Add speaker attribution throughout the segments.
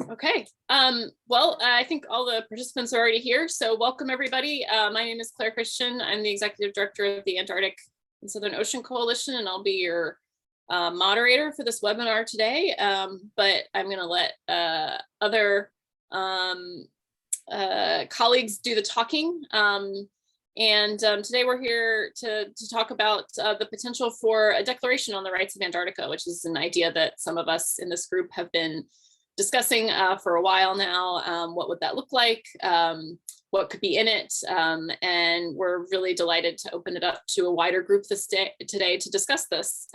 Speaker 1: Okay, well, I think all the participants are already here, so welcome everybody. My name is Claire Christian. I'm the Executive Director of the Antarctic and Southern Ocean Coalition, and I'll be your moderator for this webinar today, but I'm going to let other colleagues do the talking. Today we're here to talk about the potential for a declaration on the rights of Antarctica, which is an idea that some of us in this group have been discussing for a while now. What would that look like? What could be in it? And we're really delighted to open it up to a wider group today to discuss this.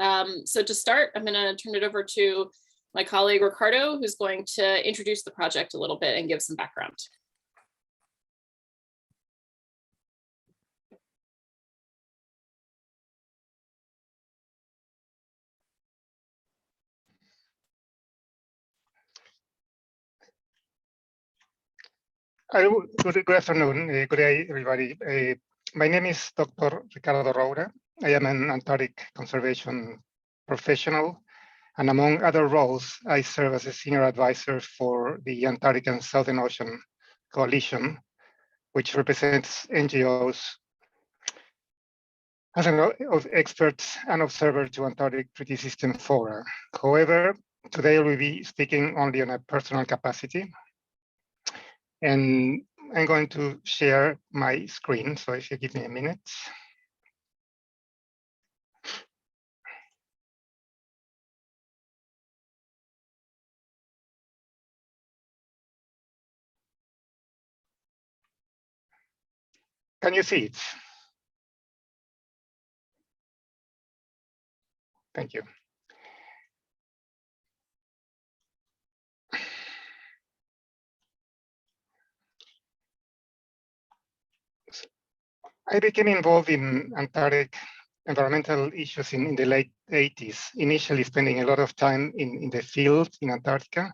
Speaker 1: So to start, I'm going to turn it over to my colleague Ricardo, who's going to introduce the project a little bit and give some background.
Speaker 2: Good afternoon, good day, everybody. My name is Dr. Ricardo Roura. I am an Antarctic conservation professional, and among other roles, I serve as a senior advisor for the Antarctic and Southern Ocean Coalition, which represents NGOs as an expert and observer to Antarctic Treaty System fora. However, today I will be speaking only on a personal capacity. And I'm going to share my screen. So if you give me a minute. Can you see it? Thank you. I became involved in Antarctic environmental issues in the late 80s, initially spending a lot of time in the field in Antarctica.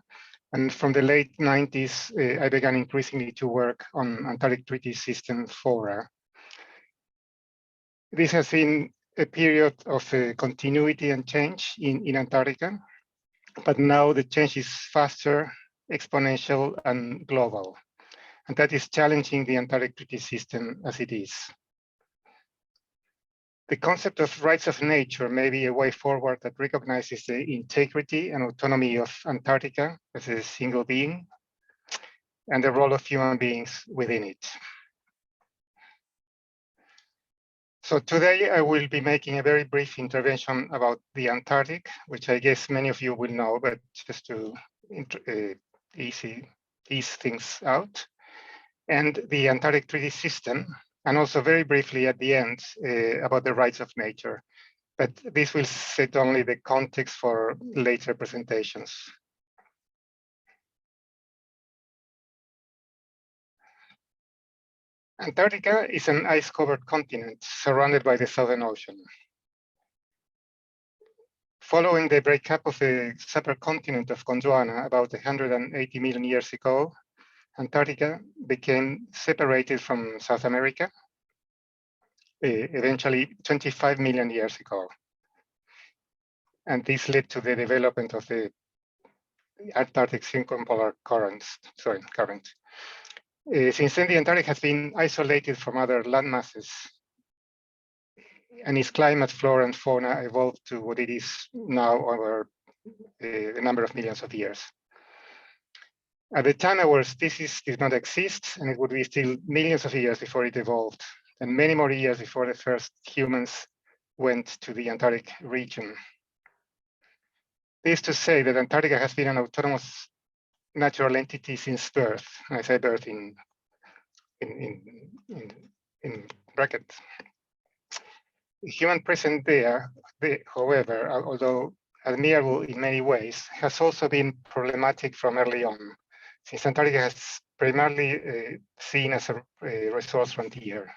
Speaker 2: And from the late 90s, I began increasingly to work on Antarctic Treaty System fora. This has been a period of continuity and change in Antarctica, but now the change is faster, exponential, and global. And that is challenging the Antarctic Treaty System as it is. The concept of rights of nature may be a way forward that recognizes the integrity and autonomy of Antarctica as a single being and the role of human beings within it. So today I will be making a very brief intervention about the Antarctic, which I guess many of you will know, but just to ease things out, and the Antarctic Treaty System, and also very briefly at the end about the rights of nature. But this will set only the context for later presentations. Antarctica is an ice-covered continent surrounded by the Southern Ocean. Following the breakup of the supercontinent of Gondwana about 180 million years ago, Antarctica became separated from South America, eventually 25 million years ago. And this led to the development of the Antarctic circumpolar current. Since then, the Antarctic has been isolated from other land masses, and its climate, flora, and fauna evolved to what it is now over a number of millions of years. At the time, our species did not exist, and it would be still millions of years before it evolved, and many more years before the first humans went to the Antarctic region. This is to say that Antarctica has been an autonomous natural entity since birth. I say birth in brackets. Human presence there, however, although admirable in many ways, has also been problematic from early on, since Antarctica has primarily seen as a resource frontier.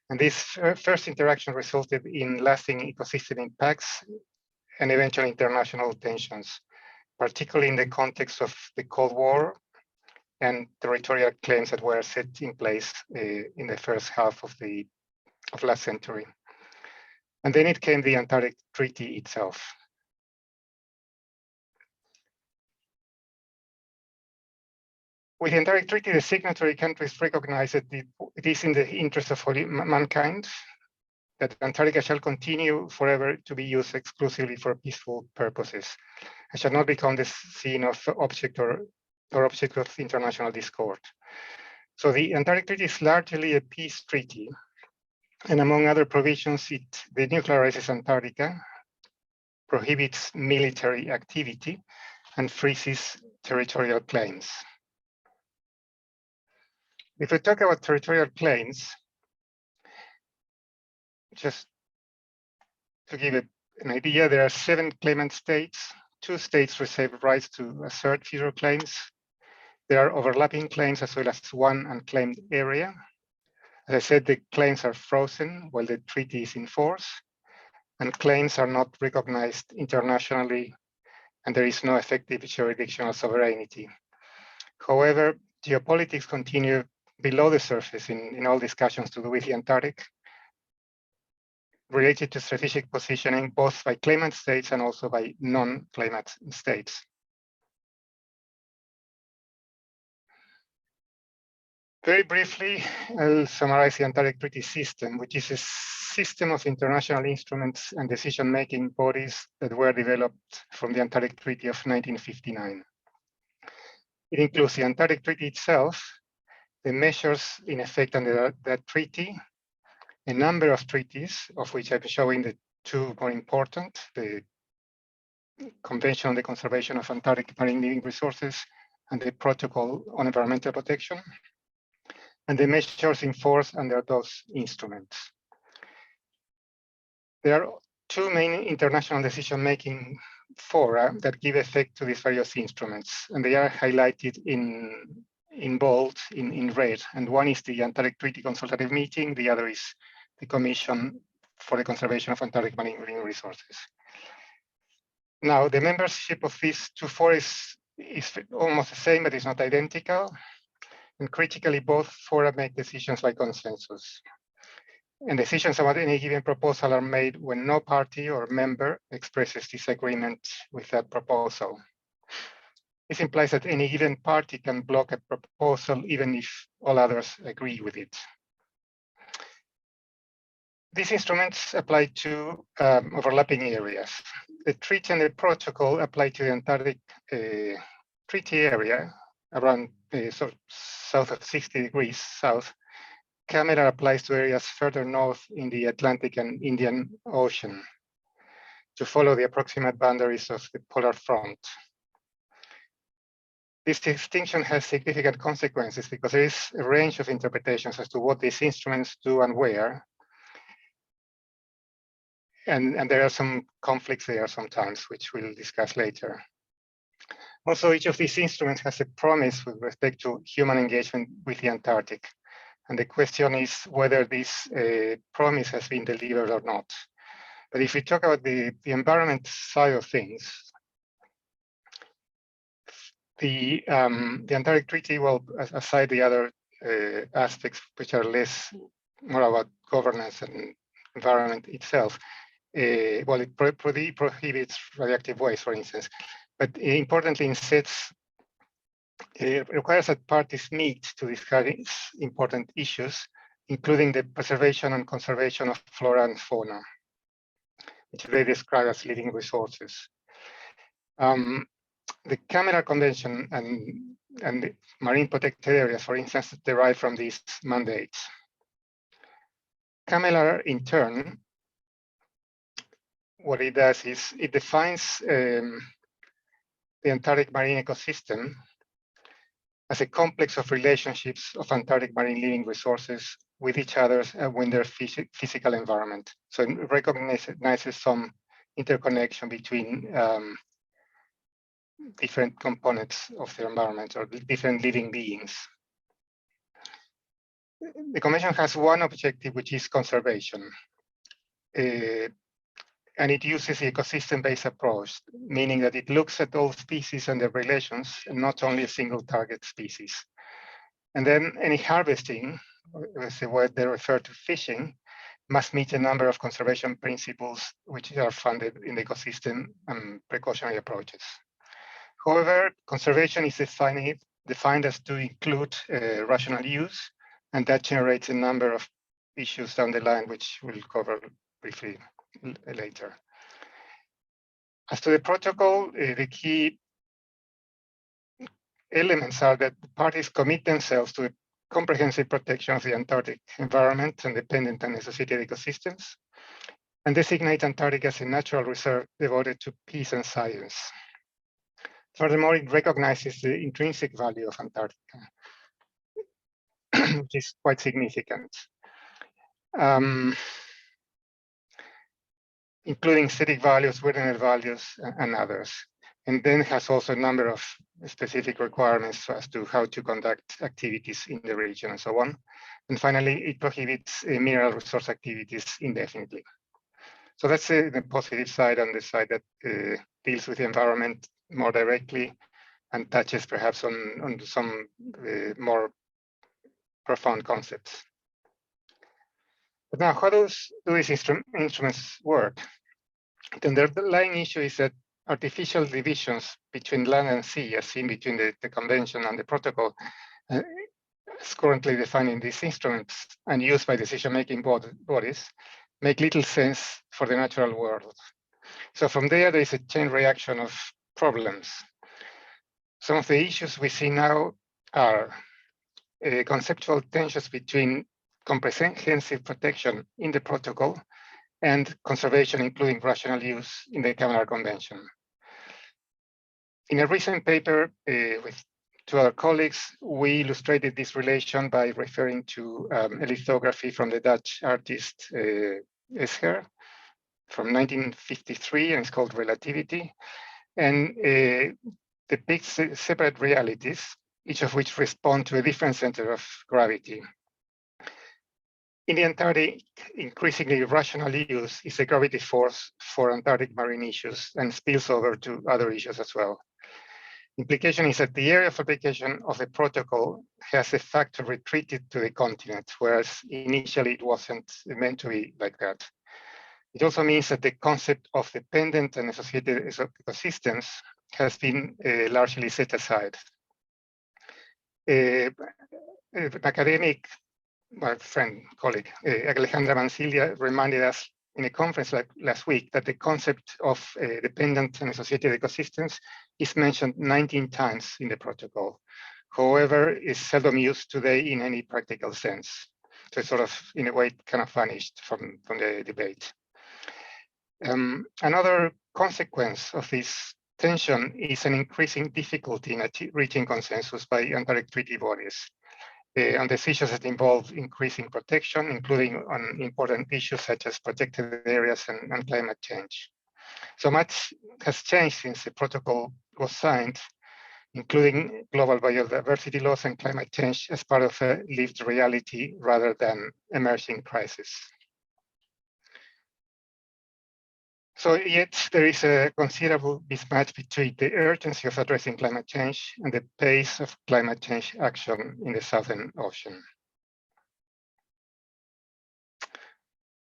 Speaker 2: And this first interaction resulted in lasting ecosystem impacts and eventual international tensions, particularly in the context of the Cold War and territorial claims that were set in place in the first half of last century. And then it came the Antarctic Treaty itself. With the Antarctic Treaty, the signatory countries recognize that it is in the interest of mankind that Antarctica shall continue forever to be used exclusively for peaceful purposes and shall not become the scene of object of international discord. So the Antarctic Treaty is largely a peace treaty, and among other provisions, it denuclearizes Antarctica, prohibits military activity, and freezes territorial claims. If we talk about territorial claims, just to give an idea, there are 7 claimant states. 2 states reserve rights to assert future claims. There are overlapping claims as well as 1 unclaimed area. As I said, the claims are frozen while the treaty is in force, and claims are not recognized internationally, and there is no effective jurisdictional sovereignty. However, geopolitics continue below the surface in all discussions to do with the Antarctic, related to strategic positioning, both by claimant states and also by non-claimant states. Very briefly, I'll summarize the Antarctic Treaty System, which is a system of international instruments and decision-making bodies that were developed from the Antarctic Treaty of 1959. It includes the Antarctic Treaty itself, the measures in effect under that treaty, a number of treaties, of which I'm showing the 2 more important, the Convention on the Conservation of Antarctic Marine Living Resources and the Protocol on Environmental Protection, and the measures in force under those instruments. There are 2 main international decision-making fora that give effect to these various instruments, and they are highlighted in bold, in red. And one is the Antarctic Treaty Consultative Meeting, the other is the Commission for the Conservation of Antarctic Marine Living Resources. Now, the membership of these 2 fora is almost the same, but it's not identical. And critically, both fora make decisions by consensus. And decisions about any given proposal are made when no party or member expresses disagreement with that proposal. This implies that any given party can block a proposal even if all others agree with it. These instruments apply to overlapping areas. The treaty and the protocol apply to the Antarctic treaty area around sort of south of 60 degrees south. CAMERA applies to areas further north in the Atlantic and Indian Ocean to follow the approximate boundaries of the polar front. This distinction has significant consequences because there is a range of interpretations as to what these instruments do and where. And there are some conflicts there sometimes, which we'll discuss later. Also, each of these instruments has a promise with respect to human engagement with the Antarctic. And the question is whether this promise has been delivered or not. But if we talk about the environment side of things, the Antarctic Treaty, well, aside the other aspects which are more about governance and environment itself, well, it prohibits radioactive waste, for instance. But importantly, it requires that parties meet to discuss important issues, including the preservation and conservation of flora and fauna, which they describe as living resources. The CAMERA Convention and the marine protected areas, for instance, derive from these mandates. CAMERA, in turn, what it does is it defines the Antarctic marine ecosystem as a complex of relationships of Antarctic marine living resources with each other and with their physical environment. So it recognizes some interconnection between different components of the environment or different living beings. The Convention has one objective, which is conservation. And it uses the ecosystem-based approach, meaning that it looks at all species and their relations, and not only a single target species. And then any harvesting, as the word they refer to fishing, must meet a number of conservation principles which are funded in the ecosystem and precautionary approaches. However, conservation is defined defined as to include rational use, and that generates a number of issues down the line, which we'll cover briefly later. As to the protocol, the key elements are that the parties commit themselves to a comprehensive protection of the Antarctic environment and dependent and associated ecosystems, and designate Antarctica as a natural reserve devoted to peace and science. Furthermore, it recognizes the intrinsic value of Antarctica, which is quite significant, including aesthetic values, wilderness values, and others. And then has also a number of specific requirements as to how to conduct activities in the region and so on. And finally, it prohibits mineral resource activities indefinitely. So that's the positive side, and the side that deals with the environment more directly and touches perhaps on some more profound concepts. But now, how do these instruments work? The underlying issue is that artificial divisions between land and sea, as seen between the convention and the protocol, as currently defined in these instruments and used by decision-making bodies, make little sense for the natural world. So from there is a chain reaction of problems. Some of the issues we see now are conceptual tensions between comprehensive protection in the protocol and conservation, including rational use in the Cameron Convention. In a recent paper with two other colleagues, we illustrated this relation by referring to a lithography from the Dutch artist Escher from 1953, and it's called Relativity, and depicts separate realities, each of which respond to a different center of gravity. In the Antarctic, increasingly rational use is a gravity force for Antarctic marine issues and spills over to other issues as well. Implication is that the area of application of the protocol has de facto retreated to the continent, whereas initially it wasn't meant to be like that. It also means that the concept of dependent and associated ecosystems has been largely set aside. An academic, my friend, colleague, Alejandra Mancilla, reminded us in a conference last week that the concept of dependent and associated ecosystems is mentioned 19 times in the protocol. However, is seldom used today in any practical sense. So it's sort of, in a way, kind of vanished from the debate. Another consequence of this tension is an increasing difficulty in reaching consensus by Antarctic treaty bodies on decisions that involve increasing protection, including on important issues such as protected areas and climate change. So much has changed since the protocol was signed, including global biodiversity loss and climate change as part of a lived reality rather than emerging crisis. So yet there is a considerable mismatch between the urgency of addressing climate change and the pace of climate change action in the Southern Ocean.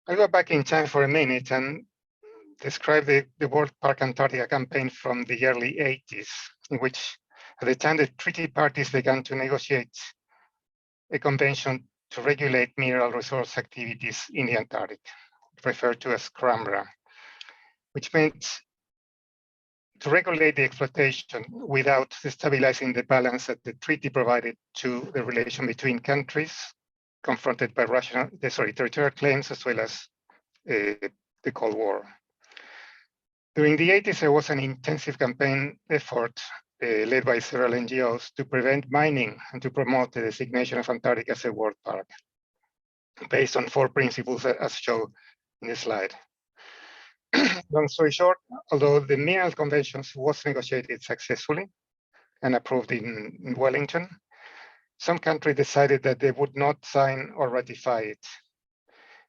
Speaker 2: I'll go back in time for a minute and describe the World Park Antarctica campaign from the early 80s, in which at the time the treaty parties began to negotiate a convention to regulate mineral resource activities in the Antarctic, referred to as CRAMRA, which meant to regulate the exploitation without destabilizing the balance that the treaty provided to the relation between countries confronted by territorial claims as well as the Cold War. During the 80s, there was an intensive campaign effort led by several NGOs to prevent mining and to promote the designation of Antarctica as a world park, based on 4 principles as shown in the slide. Long story short, although the Mineral Convention was negotiated successfully and approved in Wellington, some countries decided that they would not sign or ratify it.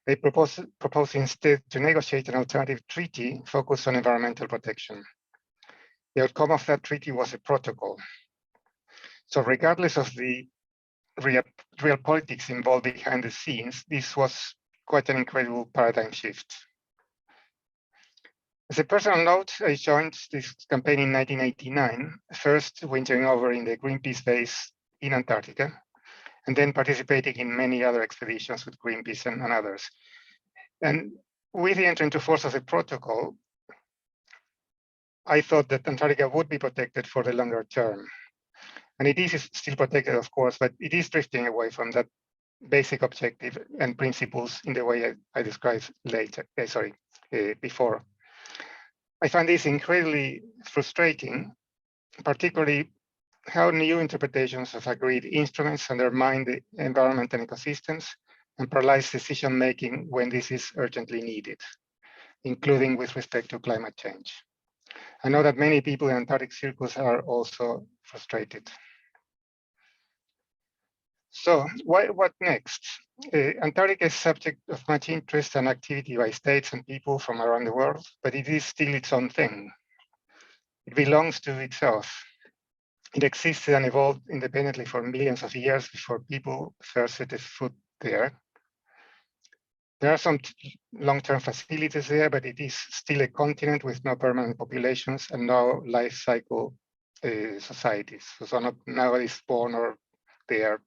Speaker 2: They proposed instead to negotiate an alternative treaty focused on environmental protection. The outcome of that treaty was a protocol. So regardless of the real politics involved behind the scenes, this was quite an incredible paradigm shift. As a personal note, I joined this campaign in 1989, first wintering over in the Greenpeace base in Antarctica, and then participating in many other expeditions with Greenpeace and others. And with the entry into force of the protocol, I thought that Antarctica would be protected for the longer term. And it is still protected, of course, but it is drifting away from that basic objective and principles in the way I described before. I find this incredibly frustrating, particularly how new interpretations of agreed instruments undermine the environment and ecosystems and paralyze decision-making when this is urgently needed, including with respect to climate change. I know that many people in Antarctic circles are also frustrated. So what next? Antarctica is subject of much interest and activity by states and people from around the world, but it is still its own thing. It belongs to itself. It existed and evolved independently for millions of years before people first set foot there. There are some long-term facilities there, but it is still a continent with no permanent populations and no life cycle societies. So nobody is born or there,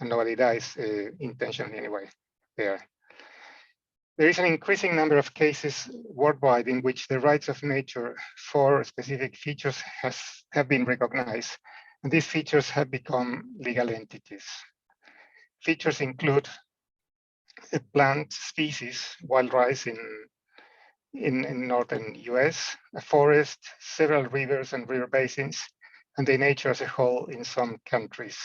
Speaker 2: and nobody dies intentionally anyway there. There is an increasing number of cases worldwide in which the rights of nature for specific features have been recognized, and these features have become legal entities. Features include a plant species, wild rice in northern US, a forest, several rivers and river basins, and the nature as a whole in some countries.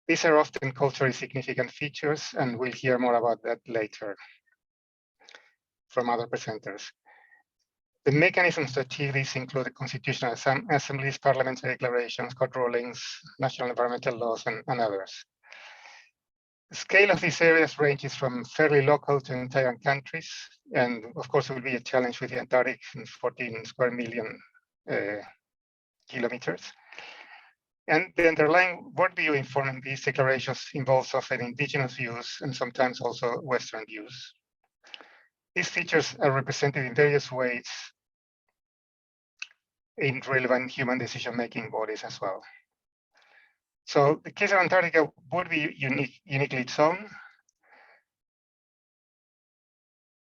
Speaker 2: These are often culturally significant features, and we'll hear more about that later from other presenters. The mechanisms to achieve this include constitutional assemblies, parliamentary declarations, court rulings, national environmental laws, and others. The scale of these areas ranges from fairly local to entire countries, and of course it will be a challenge with the Antarctic in 14 square million kilometers. And the underlying worldview informing these declarations involves often indigenous views and sometimes also Western views. These features are represented in various ways in relevant human decision-making bodies as well. So the case of Antarctica would be uniquely its own.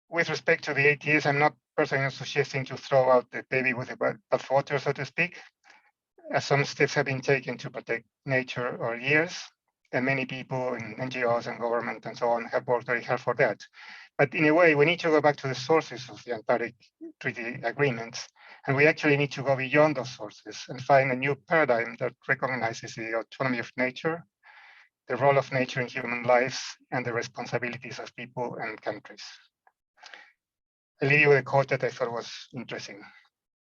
Speaker 2: With respect to the ATS, I'm not personally suggesting to throw out the baby with the bathwater, so to speak, as some steps have been taken to protect nature over years, and many people in NGOs and government and so on have worked very hard for that. But in a way, we need to go back to the sources of the Antarctic Treaty Agreements, and we actually need to go beyond those sources and find a new paradigm that recognizes the autonomy of nature, the role of nature in human lives, and the responsibilities of people and countries. I'll leave you with a quote that I thought was interesting.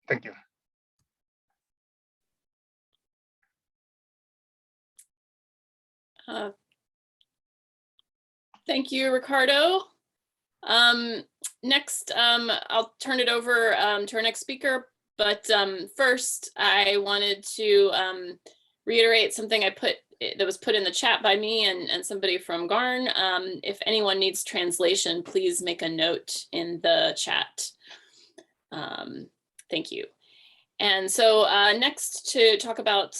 Speaker 2: Thank you.
Speaker 1: Thank you, Ricardo. Next, I'll turn it over to our next speaker. But first, I wanted to reiterate something that was put in the chat by me and somebody from Garn. If anyone needs translation, please make a note in the chat. Thank you. And so next, to talk about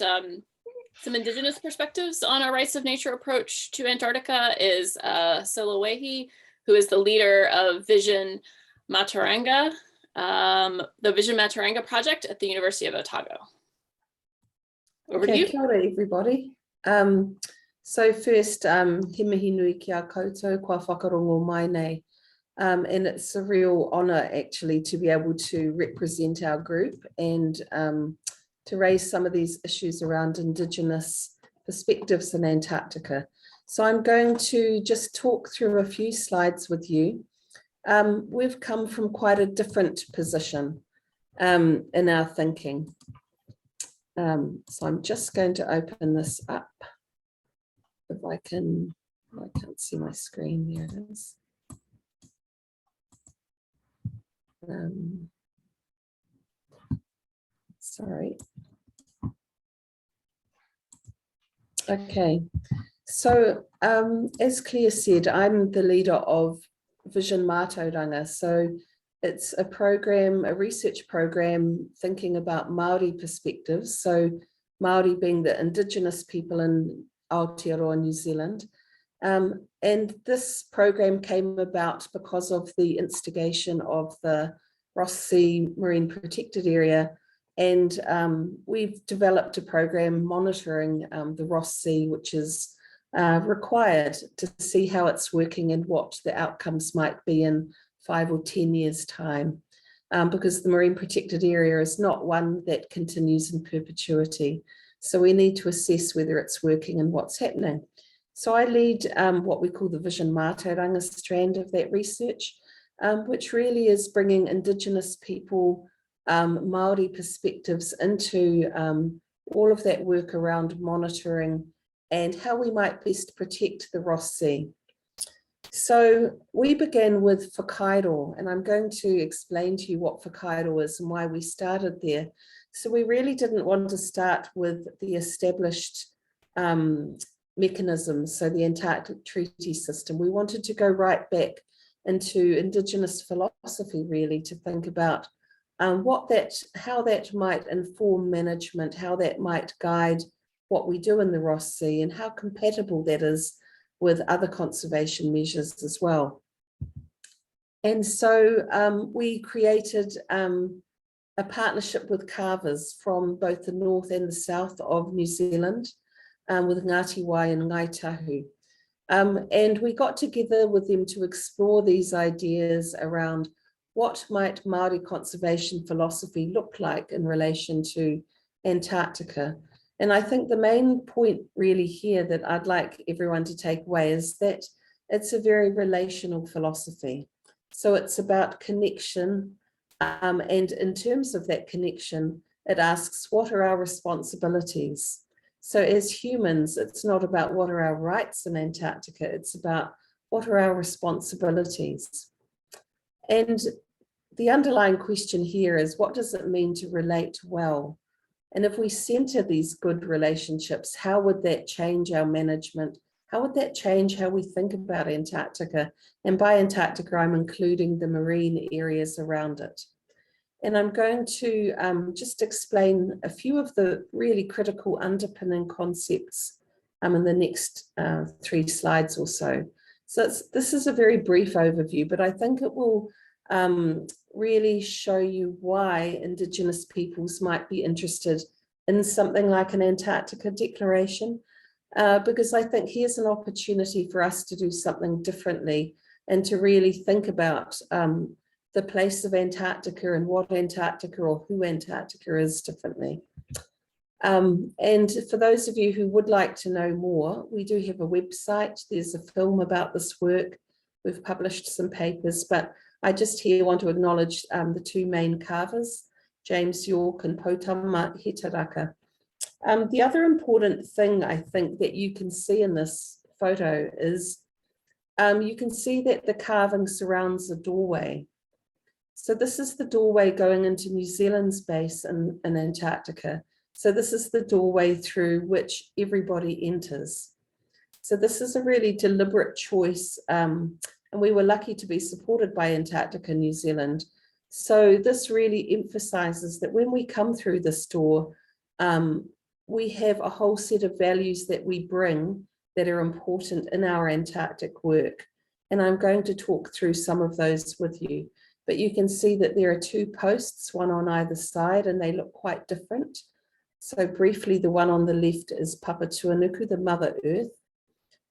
Speaker 1: some indigenous perspectives on our rights of nature approach to Antarctica is Solowehi, who is the leader of Vision Mataranga, the Vision Mataranga project at the University of Otago. Over to you.
Speaker 3: Kia ora, everybody. So first, he mihi nui ki a koutou, kua whakarongo mai nei. And it's a real honour actually to be able to represent our group and to raise some of these issues around Indigenous perspectives in Antarctica. So I'm going to just talk through a few slides with you. We've come from quite a different position in our thinking. So I'm just going to open this up. If I can't see my screen, there it is. Sorry. Okay, so as Claire said, I'm the leader of Vision Mataranga. So It's a program, a research program thinking about Māori perspectives. So Māori being the Indigenous people in Aotearoa, New Zealand. And this program came about because of the instigation of the Ross Sea Marine Protected Area. And we've developed a program monitoring the Ross Sea, which is required to see how it's working and what the outcomes might be in 5 or 10 years' time, because the Marine Protected Area is not one that continues in perpetuity. So we need to assess whether it's working and what's happening. So I lead what we call the Vision Mātauranga strand of that research, which really is bringing Indigenous people, Māori perspectives into all of that work around monitoring and how we might best protect the Ross Sea. So we began with whakairo, and I'm going to explain to you what whakairo is and why we started there. So we really didn't want to start with the established mechanisms, so the Antarctic Treaty System. We wanted to go right back into Indigenous philosophy, really, to think about how that might inform management, how that might guide what we do in the Ross Sea, and how compatible that is with other conservation measures as well. And so we created a partnership with carvers from both the north and the south of New Zealand, with Ngāti Wai and Ngai Tahu. And we got together with them to explore these ideas around what might Māori conservation philosophy look like in relation to Antarctica. And I think the main point really here that I'd like everyone to take away is that it's a very relational philosophy. So it's about connection. And in terms of that connection, it asks, what are our responsibilities? So as humans, it's not about what are our rights in Antarctica, it's about what are our responsibilities. And the underlying question here is, what does it mean to relate well? And if we center these good relationships, how would that change our management? How would that change how we think about Antarctica? And by Antarctica, I'm including the marine areas around it. And I'm going to just explain a few of the really critical underpinning concepts in the next 3 slides or so. So this is a very brief overview, but I think it will really show you why Indigenous peoples might be interested in something like an Antarctica Declaration, because I think here's an opportunity for us to do something differently and to really think about the place of Antarctica and what Antarctica or who Antarctica is differently. And for those of you who would like to know more, we do have a website. There's a film about this work. We've published some papers, but I just here want to acknowledge the 2 main carvers, James York and Potama Hetaraka. The other important thing I think that you can see in this photo is you can see that the carving surrounds a doorway. So this is the doorway going into New Zealand's base in Antarctica. So this is the doorway through which everybody enters. So this is a really deliberate choice. And we were lucky to be supported by Antarctica New Zealand. So this really emphasizes that when we come through this door, we have a whole set of values that we bring that are important in our Antarctic work. And I'm going to talk through some of those with you. But you can see that there are 2 posts, one on either side, and they look quite different. So briefly, the one on the left is Papatuanuku, the Mother Earth.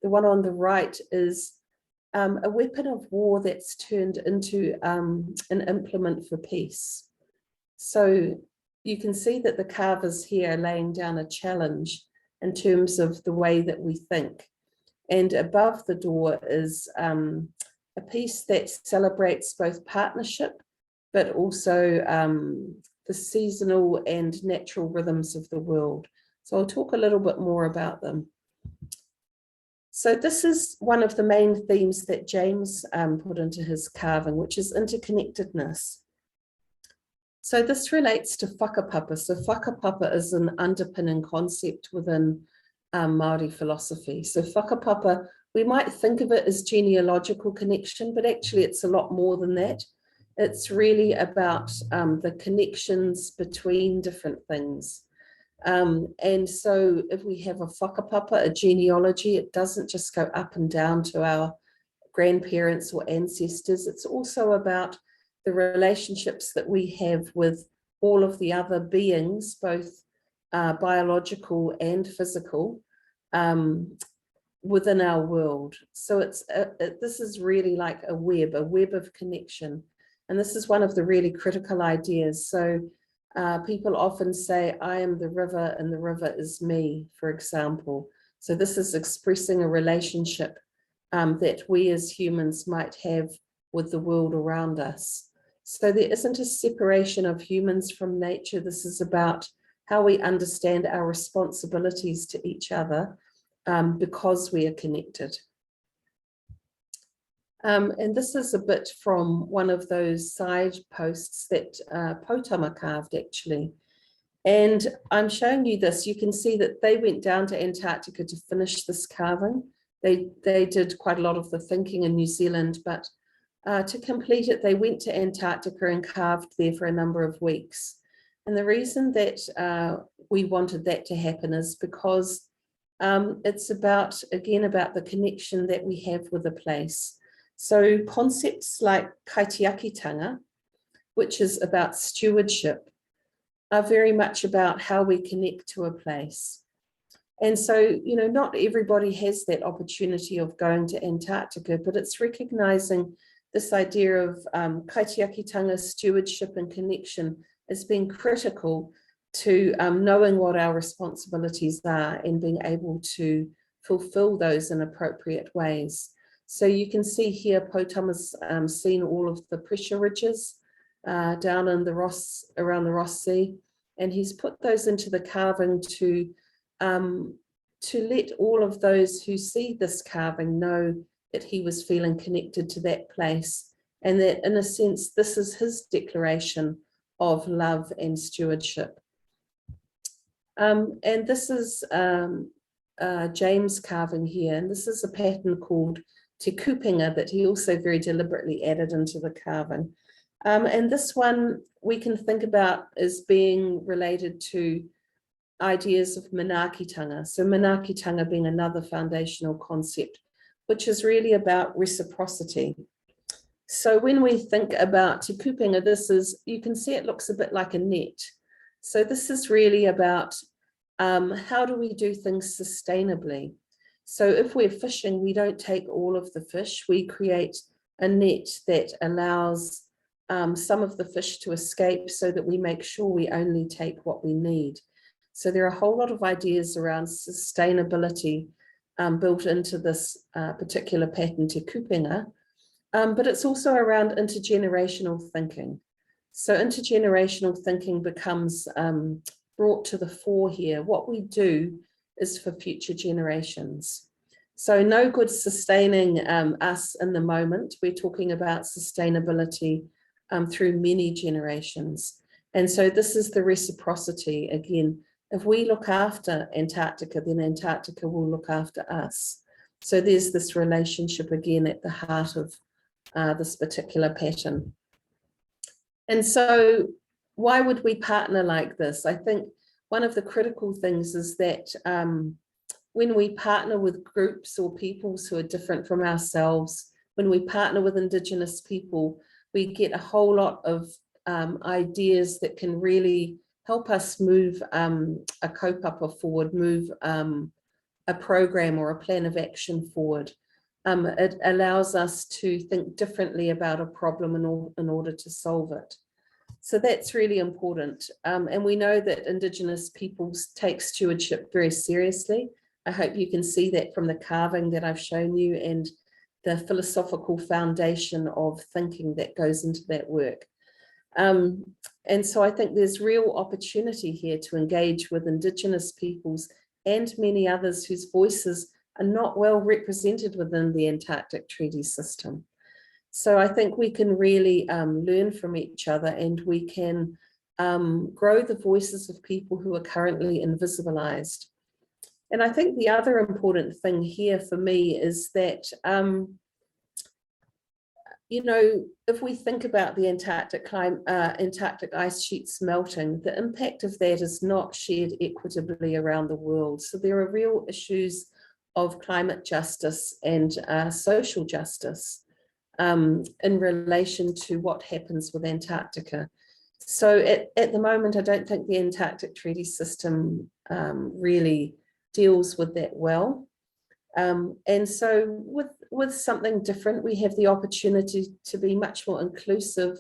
Speaker 3: The one on the right is a weapon of war that's turned into an implement for peace. So you can see that the carvers here are laying down a challenge in terms of the way that we think. And above the door is a piece that celebrates both partnership, but also the seasonal and natural rhythms of the world. So I'll talk a little bit more about them. So this is one of the main themes that James put into his carving, which is interconnectedness. So this relates to whakapapa. So whakapapa is an underpinning concept within Māori philosophy. So whakapapa, we might think of it as genealogical connection, but actually it's a lot more than that. It's really about the connections between different things. And so if we have a whakapapa, a genealogy, it doesn't just go up and down to our grandparents or ancestors. It's also about the relationships that we have with all of the other beings, both biological and physical, within our world. So this is really like a web of connection. And this is one of the really critical ideas. So people often say, I am the river and the river is me, for example. So this is expressing a relationship that we as humans might have with the world around us. So there isn't a separation of humans from nature. This is about how we understand our responsibilities to each other because we are connected. And this is a bit from one of those side posts that Potama carved, actually. And I'm showing you this. You can see that they went down to Antarctica to finish this carving. They did quite a lot of the thinking in New Zealand, but to complete it, they went to Antarctica and carved there for a number of weeks. And the reason that we wanted that to happen is because it's about, again, about the connection that we have with a place. So concepts like kaitiakitanga, which is about stewardship, are very much about how we connect to a place. And so, you know, not everybody has that opportunity of going to Antarctica, but it's recognizing this idea of kaitiakitanga, stewardship and connection as being critical to knowing what our responsibilities are and being able to fulfill those in appropriate ways. So you can see here, Potama's seen all of the pressure ridges down in the around the Ross Sea, and he's put those into the carving to let all of those who see this carving know that he was feeling connected to that place, and that in a sense, this is his declaration of love and stewardship. And this is James carving here, and this is a pattern called Te Kupinga that he also very deliberately added into the carving. And this one we can think about as being related to ideas of manaakitanga. So manaakitanga being another foundational concept, which is really about reciprocity. So when we think about Te Kupinga, this is, you can see it looks a bit like a net. So this is really about how do we do things sustainably? So if we're fishing, we don't take all of the fish. We create a net that allows some of the fish to escape so that we make sure we only take what we need. So there are a whole lot of ideas around sustainability built into this particular pattern Te Kupinga, but it's also around intergenerational thinking. So intergenerational thinking becomes brought to the fore here. What we do is for future generations. So no good sustaining us in the moment. We're talking about sustainability through many generations. And so this is the reciprocity again. If we look after Antarctica, then Antarctica will look after us. So there's this relationship again at the heart of this particular pattern. And so why would we partner like this? I think one of the critical things is that when we partner with groups or peoples who are different from ourselves, when we partner with Indigenous people, we get a whole lot of ideas that can really help us move a kaupapa forward, move a program or a plan of action forward. It allows us to think differently about a problem in order to solve it. So that's really important. And we know that Indigenous peoples take stewardship very seriously. I hope you can see that from the carving that I've shown you and the philosophical foundation of thinking that goes into that work. And so I think there's real opportunity here to engage with Indigenous peoples and many others whose voices are not well represented within the Antarctic Treaty System. So I think we can really learn from each other, and we can grow the voices of people who are currently invisibilized. And I think the other important thing here for me is that you know, if we think about the Antarctic ice sheets melting, the impact of that is not shared equitably around the world. So there are real issues of climate justice and social justice in relation to what happens with Antarctica. So at the moment, I don't think the Antarctic Treaty System really deals with that well. And so with something different, we have the opportunity to be much more inclusive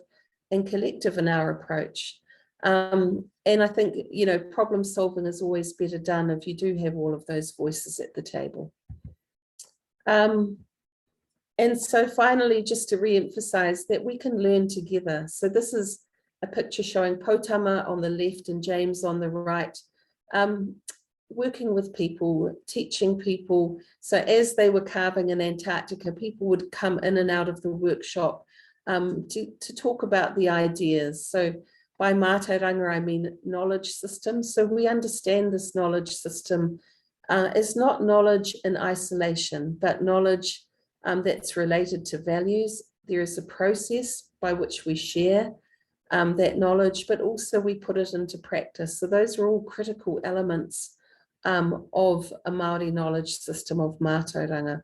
Speaker 3: and collective in our approach. And I think, you know, problem solving is always better done if you do have all of those voices at the table. And so finally, just to re-emphasize that we can learn together. So this is a picture showing Potama on the left and James on the right, working with people, teaching people. So as they were carving in Antarctica, people would come in and out of the workshop to talk about the ideas. So by mātauranga, I mean knowledge system. So we understand this knowledge system is not knowledge in isolation, but knowledge that's related to values. There is a process by which we share that knowledge, but also we put it into practice. So those are all critical elements of a Māori knowledge system of mātauranga.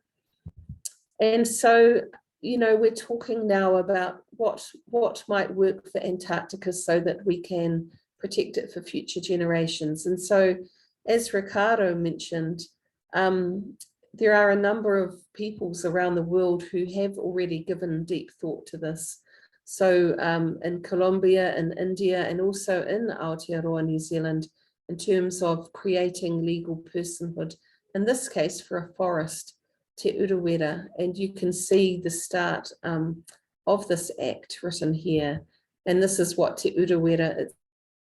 Speaker 3: And so, you know, we're talking now about what might work for Antarctica so that we can protect it for future generations. And so, as Ricardo mentioned, there are a number of peoples around the world who have already given deep thought to this. So in Colombia, in India, and also in Aotearoa, New Zealand, in terms of creating legal personhood, in this case for a forest, Te Urewera, and you can see the start of this act written here. And this is what Te Urewera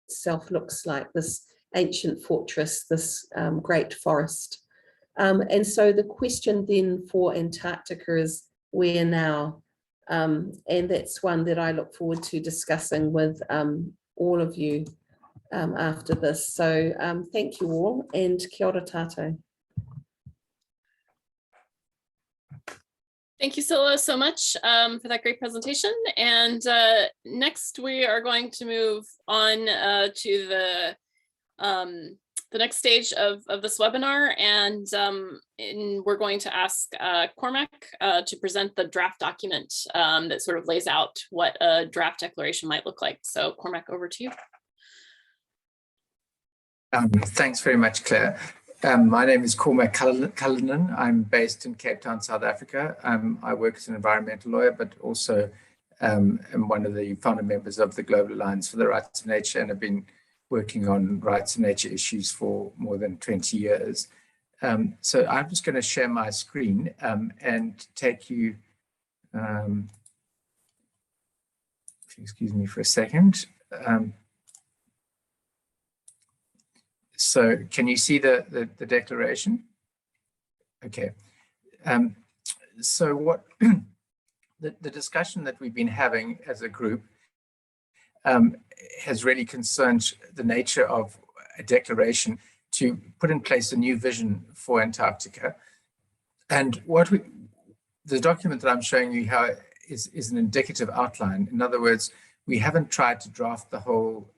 Speaker 3: itself looks like, this ancient fortress, this great forest. And so the question then for Antarctica is, where now? And that's one that I look forward to discussing with all of you after this. So thank you all, and kia ora tātou.
Speaker 1: Thank you, Scylla, so much for that great presentation. And next, we are going to move on to the next stage of this webinar, and we're going to ask Cormac to present the draft document that sort of lays out what a draft declaration might look like. So Cormac, over to you.
Speaker 4: Thanks very much, Claire. My name is Cormac Cullinan. I'm based in Cape Town, South Africa. I work as an environmental lawyer, but also am one of the founder members of the Global Alliance for the Rights of Nature, and have been working on rights of nature issues for more than 20 years. So I'm just going to share my screen and take you, excuse me for a second. So can you see the declaration? Okay. So what the discussion that we've been having as a group has really concerned the nature of a declaration to put in place a new vision for Antarctica. And the document that I'm showing you here is an indicative outline. In other words, we haven't tried to draft the whole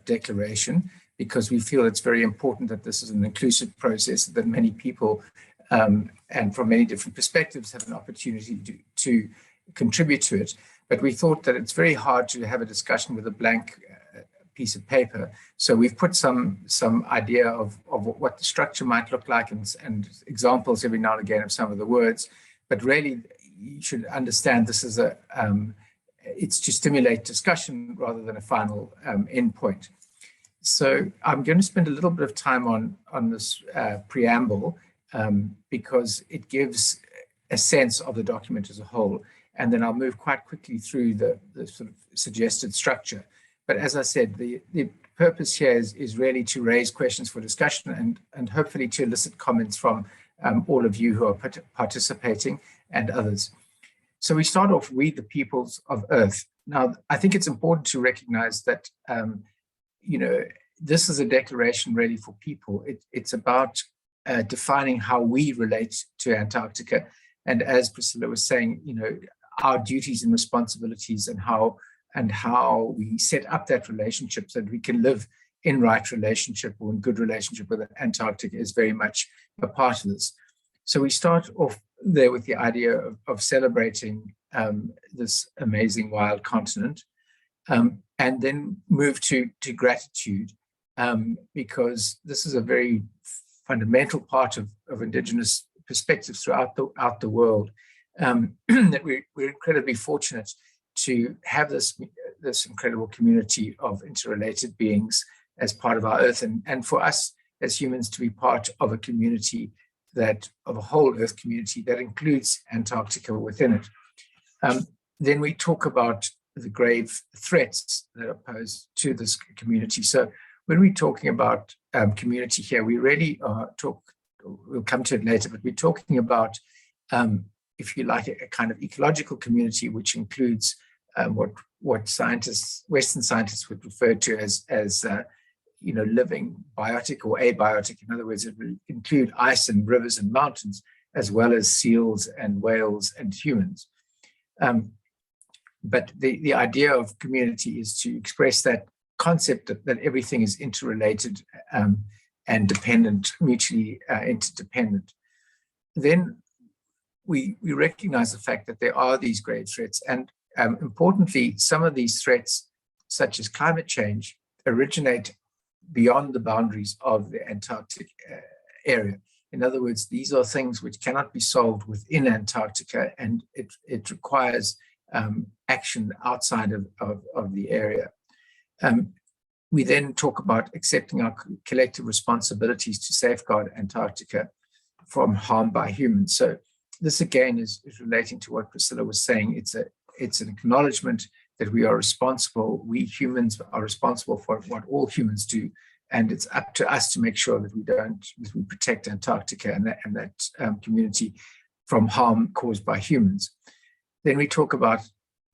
Speaker 4: declaration, because we feel it's very important that this is an inclusive process, that many people and from many different perspectives have an opportunity to contribute to it. But we thought that it's very hard to have a discussion with a blank piece of paper. So we've put some idea of what the structure might look like, and examples every now and again of some of the words. But really, you should understand this is it's to stimulate discussion rather than a final endpoint. So I'm going to spend a little bit of time on this preamble because it gives a sense of the document as a whole. And then I'll move quite quickly through the sort of suggested structure. But as I said, the purpose here is really to raise questions for discussion and hopefully to elicit comments from all of you who are participating and others. So we start off, we the peoples of Earth. Now, I think it's important to recognize that, you know, this is a declaration really for people. It's about defining how we relate to Antarctica. And as Priscilla was saying, you know, our duties and responsibilities and how we set up that relationship so that we can live in right relationship or in good relationship with Antarctica is very much a part of this. So we start off there with the idea of celebrating this amazing wild continent, and then move to gratitude, because this is a very fundamental part of Indigenous perspectives throughout the world, that we're incredibly fortunate to have this incredible community of interrelated beings as part of our Earth, and for us as humans to be part of a community of a whole Earth community that includes Antarctica within it. Then we talk about the grave threats that are posed to this community. So when we're talking about community here, we really we'll come to it later, but we're talking about, if you like, a kind of ecological community, which includes what Western scientists would refer to as living biotic or abiotic. In other words, it will include ice and rivers and mountains, as well as seals and whales and humans. But the idea of community is to express that concept that everything is interrelated and dependent, mutually interdependent. Then we recognize the fact that there are these grave threats, and importantly, some of these threats, such as climate change, originate beyond the boundaries of the Antarctic area. In other words, these are things which cannot be solved within Antarctica, and it requires action outside of the area. We then talk about accepting our collective responsibilities to safeguard Antarctica from harm by humans. So this again is relating to what Priscilla was saying. It's an acknowledgement that we are responsible, we humans are responsible for what all humans do, and it's up to us to make sure that we protect Antarctica and that community from harm caused by humans. Then we talk about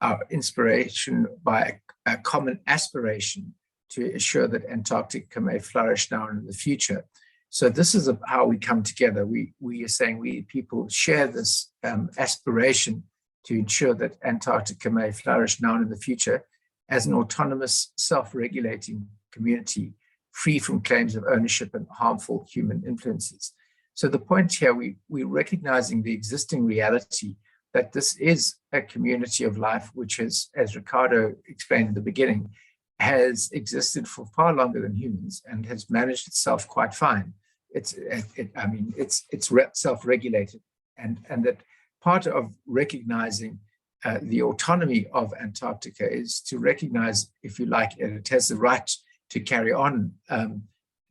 Speaker 4: our inspiration by a common aspiration to assure that Antarctica may flourish now and in the future. So this is how we come together. We are saying we people share this aspiration to ensure that Antarctica may flourish now and in the future as an autonomous, self-regulating community, free from claims of ownership and harmful human influences. So the point here, we're recognizing the existing reality that this is a community of life which has, as Ricardo explained in the beginning, has existed for far longer than humans and has managed itself quite fine. It's self-regulated, and that part of recognizing the autonomy of Antarctica is to recognize, if you like, it has the right to carry on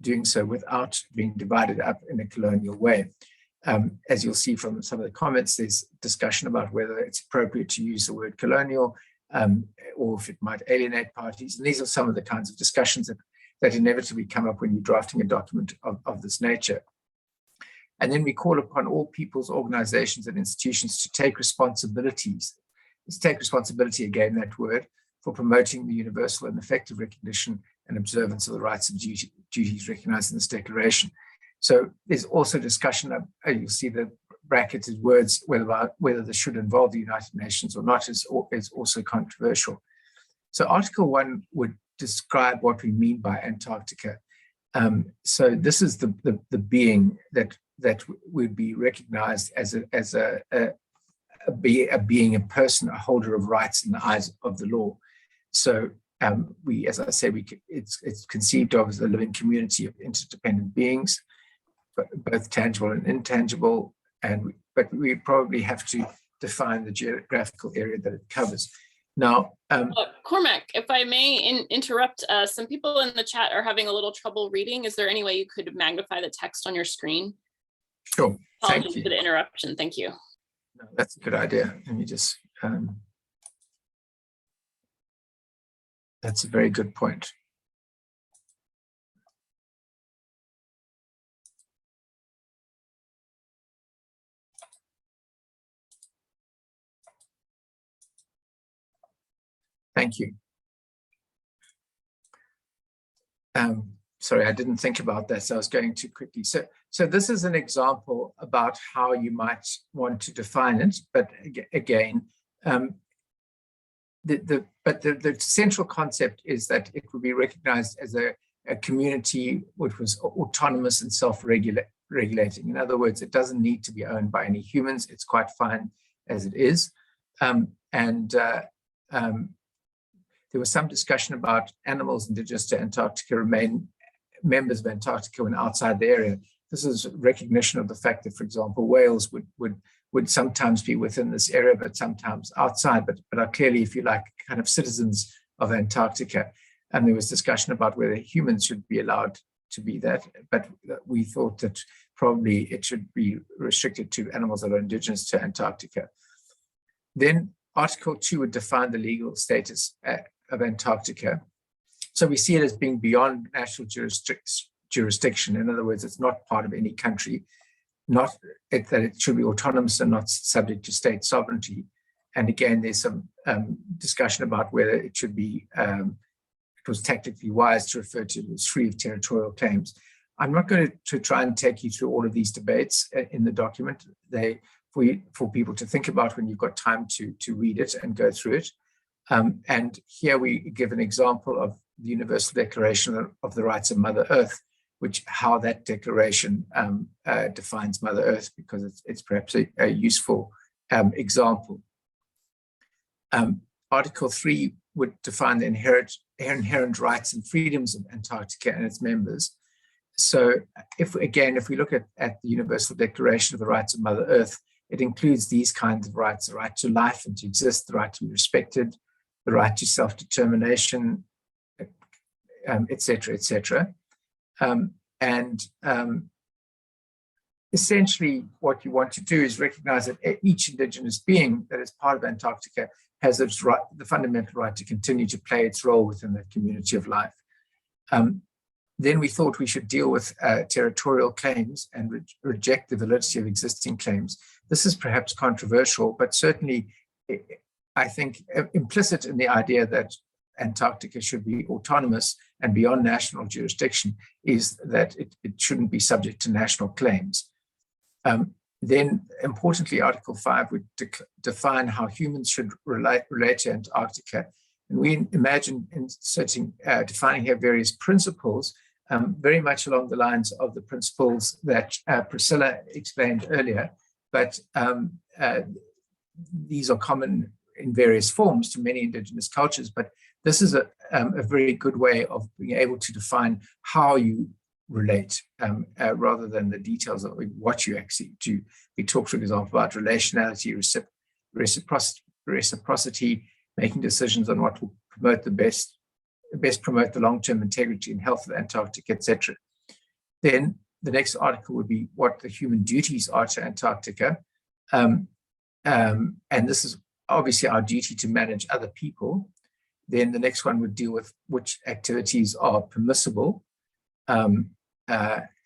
Speaker 4: doing so without being divided up in a colonial way. As you'll see from some of the comments, there's discussion about whether it's appropriate to use the word colonial or if it might alienate parties. And these are some of the kinds of discussions that inevitably come up when you're drafting a document of this nature. And then we call upon all peoples, organizations, and institutions to take responsibilities. Let's take responsibility, again, that word, for promoting the universal and effective recognition and observance of the rights and duties recognized in this declaration. So there's also discussion of, you'll see the bracketed words, whether this should involve the United Nations or not is also controversial. So Article 1 would describe what we mean by Antarctica. So this is the being that would be recognized as a being, a person, a holder of rights in the eyes of the law. So as I say, it's conceived of as a living community of interdependent beings, both tangible and intangible, but we probably have to define the geographical area that it covers. Now,
Speaker 1: Cormac, if I may interrupt, some people in the chat are having a little trouble reading. Is there any way you could magnify the text on your screen?
Speaker 4: Sure. Thank you
Speaker 1: for the interruption. Thank you.
Speaker 4: No, that's a good idea. Let me just. That's a very good point. Thank you. Sorry, I didn't think about that, so I was going too quickly. So this is an example about how you might want to define it, but again, the central concept is that it would be recognized as a community which was autonomous and self-regulating. In other words, it doesn't need to be owned by any humans. It's quite fine as it is. There was some discussion about animals indigenous to Antarctica remain members of Antarctica when outside the area. This is recognition of the fact that, for example, whales would sometimes be within this area, but sometimes outside, but are clearly, if you like, kind of citizens of Antarctica. And there was discussion about whether humans should be allowed to be that, but we thought that probably it should be restricted to animals that are indigenous to Antarctica. Then Article 2 would define the legal status of Antarctica. So we see it as being beyond national jurisdiction. In other words, it's not part of any country, that it should be autonomous and not subject to state sovereignty. And again, there's some discussion about whether it should be, it was tactically wise to refer to it as free of territorial claims. I'm not going to try and take you through all of these debates in the document. For people to think about when you've got time to read it and go through it. And here we give an example of the Universal Declaration of the Rights of Mother Earth, how that declaration defines Mother Earth, because it's perhaps a useful example. Article 3 would define the inherent rights and freedoms of Antarctica and its members. So if we look at the Universal Declaration of the Rights of Mother Earth, it includes these kinds of rights: the right to life and to exist, the right to be respected, the right to self-determination, et cetera, et cetera. Essentially, what you want to do is recognize that each indigenous being that is part of Antarctica has the fundamental right to continue to play its role within the community of life. Then we thought we should deal with territorial claims and reject the validity of existing claims. This is perhaps controversial, but certainly I think implicit in the idea that Antarctica should be autonomous and beyond national jurisdiction is that it shouldn't be subject to national claims. Then, importantly, Article 5 would define how humans should relate to Antarctica. And we imagine defining here various principles, very much along the lines of the principles that Priscilla explained earlier, but these are common in various forms to many indigenous cultures. But this is a very good way of being able to define how you relate rather than the details of what you actually do. We talk, for example, about relationality, reciprocity, making decisions on what will promote best promote the long-term integrity and health of Antarctica, etc. Then the next article would be what the human duties are to Antarctica. And this is obviously our duty to manage other people. Then the next one would deal with which activities are permissible. And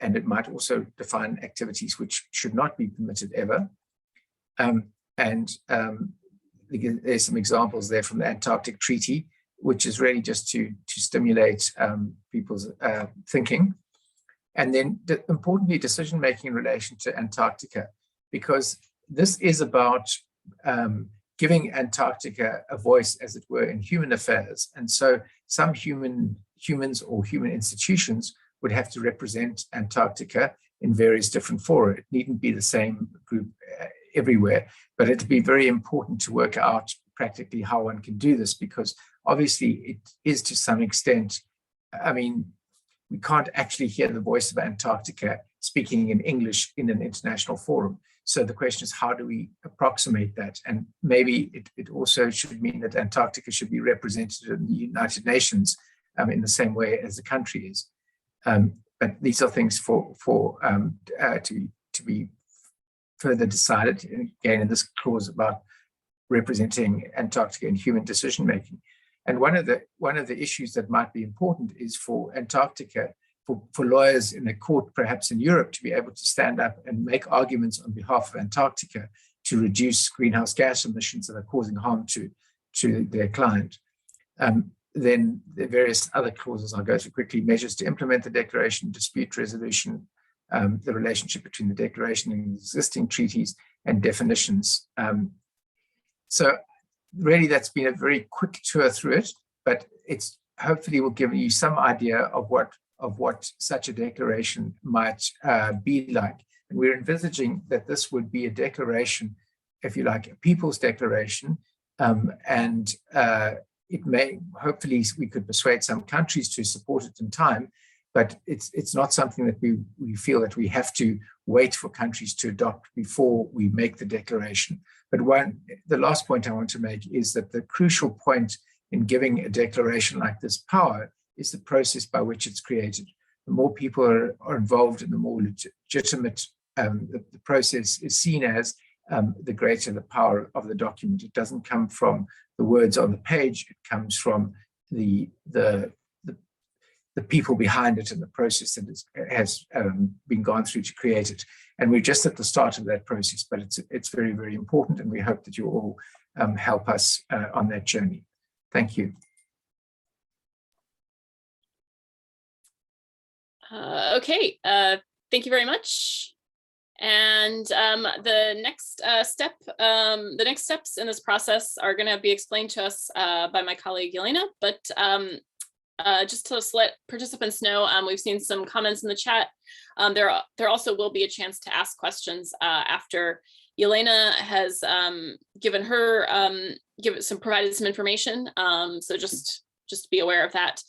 Speaker 4: it might also define activities which should not be permitted ever. There's some examples there from the Antarctic Treaty, which is really just to stimulate people's thinking. And then importantly, decision-making in relation to Antarctica, because this is about giving Antarctica a voice, as it were, in human affairs. And so some humans or human institutions would have to represent Antarctica in various different fora. It needn't be the same group everywhere, but it'd be very important to work out practically how one can do this, because obviously it is to some extent, I mean, we can't actually hear the voice of Antarctica speaking in English in an international forum. So the question is, how do we approximate that? And maybe it also should mean that Antarctica should be represented in the United Nations in the same way as the country is. But these are things to be further decided. And again, in this clause about representing Antarctica in human decision making. And one of the issues that might be important is for Antarctica, for lawyers in a court, perhaps in Europe, to be able to stand up and make arguments on behalf of Antarctica to reduce greenhouse gas emissions that are causing harm to their client. Then the various other clauses I'll go through quickly: measures to implement the declaration, dispute resolution, the relationship between the declaration and existing treaties, and definitions. So really that's been a very quick tour through it, but it's hopefully will give you some idea of what such a declaration might be like. And we're envisaging that this would be a declaration, if you like, a people's declaration, and it may, hopefully we could persuade some countries to support it in time, but it's not something that we feel that we have to wait for countries to adopt before we make the declaration. But the last point I want to make is that the crucial point in giving a declaration like this power is the process by which it's created. The more people are involved and the more legitimate the process is seen as, the greater the power of the document. It doesn't come from the words on the page, it comes from the people behind it and the process that has been gone through to create it. And we're just at the start of that process, but it's very, very important, and we hope that you all help us on that journey. Thank you.
Speaker 1: Okay, thank you very much. And the next steps in this process are going to be explained to us by my colleague Elena, but just to let participants know, we've seen some comments in the chat. There also will be a chance to ask questions after Elena has provided some information. So just be aware of that.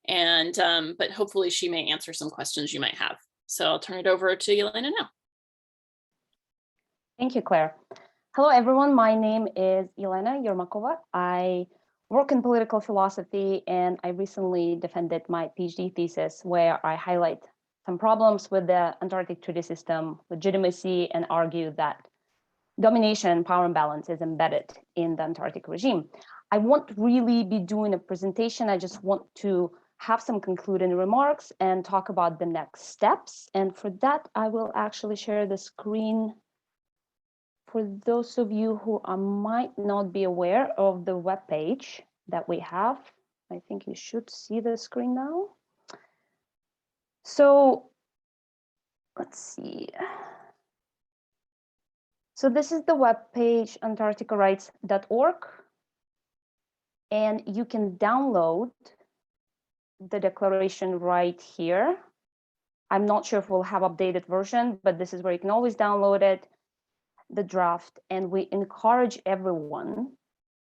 Speaker 1: And but hopefully she may answer some questions you might have. So I'll turn it over to Elena now.
Speaker 5: Thank you, Claire. Hello, everyone. My name is Elena Yormakova. I work in political philosophy, and I recently defended my PhD thesis where I highlight some problems with the Antarctic treaty system legitimacy and argue that domination, power imbalance is embedded in the Antarctic regime. I won't really be doing a presentation. I just want to have some concluding remarks and talk about the next steps. And for that, I will actually share the screen. For those of you who might not be aware of the webpage that we have, I think you should see the screen now. So let's see. So this is the webpage, antarcticarights.org, and you can download the declaration right here. I'm not sure if we'll have updated version, but this is where you can always download it, the draft, and we encourage everyone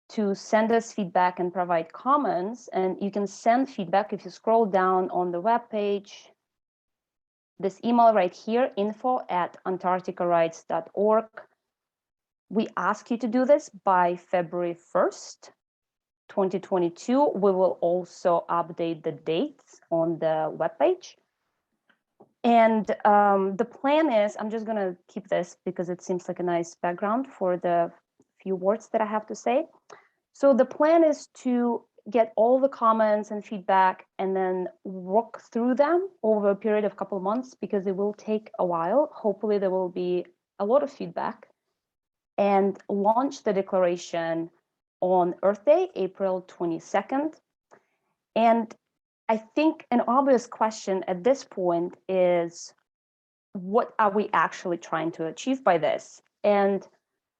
Speaker 5: to send us feedback and provide comments. And you can send feedback if you scroll down on the web page. This email right here, info@antarcticarights.org. We ask you to do this by February 1st, 2022. We will also update the dates on the webpage. And the plan is, I'm just going to keep this because it seems like a nice background for the few words that I have to say. So the plan is to get all the comments and feedback and then work through them over a period of a couple of months, because it will take a while. Hopefully there will be a lot of feedback, and launch the declaration on Earth Day, April 22nd. And I think an obvious question at this point is, what are we actually trying to achieve by this? And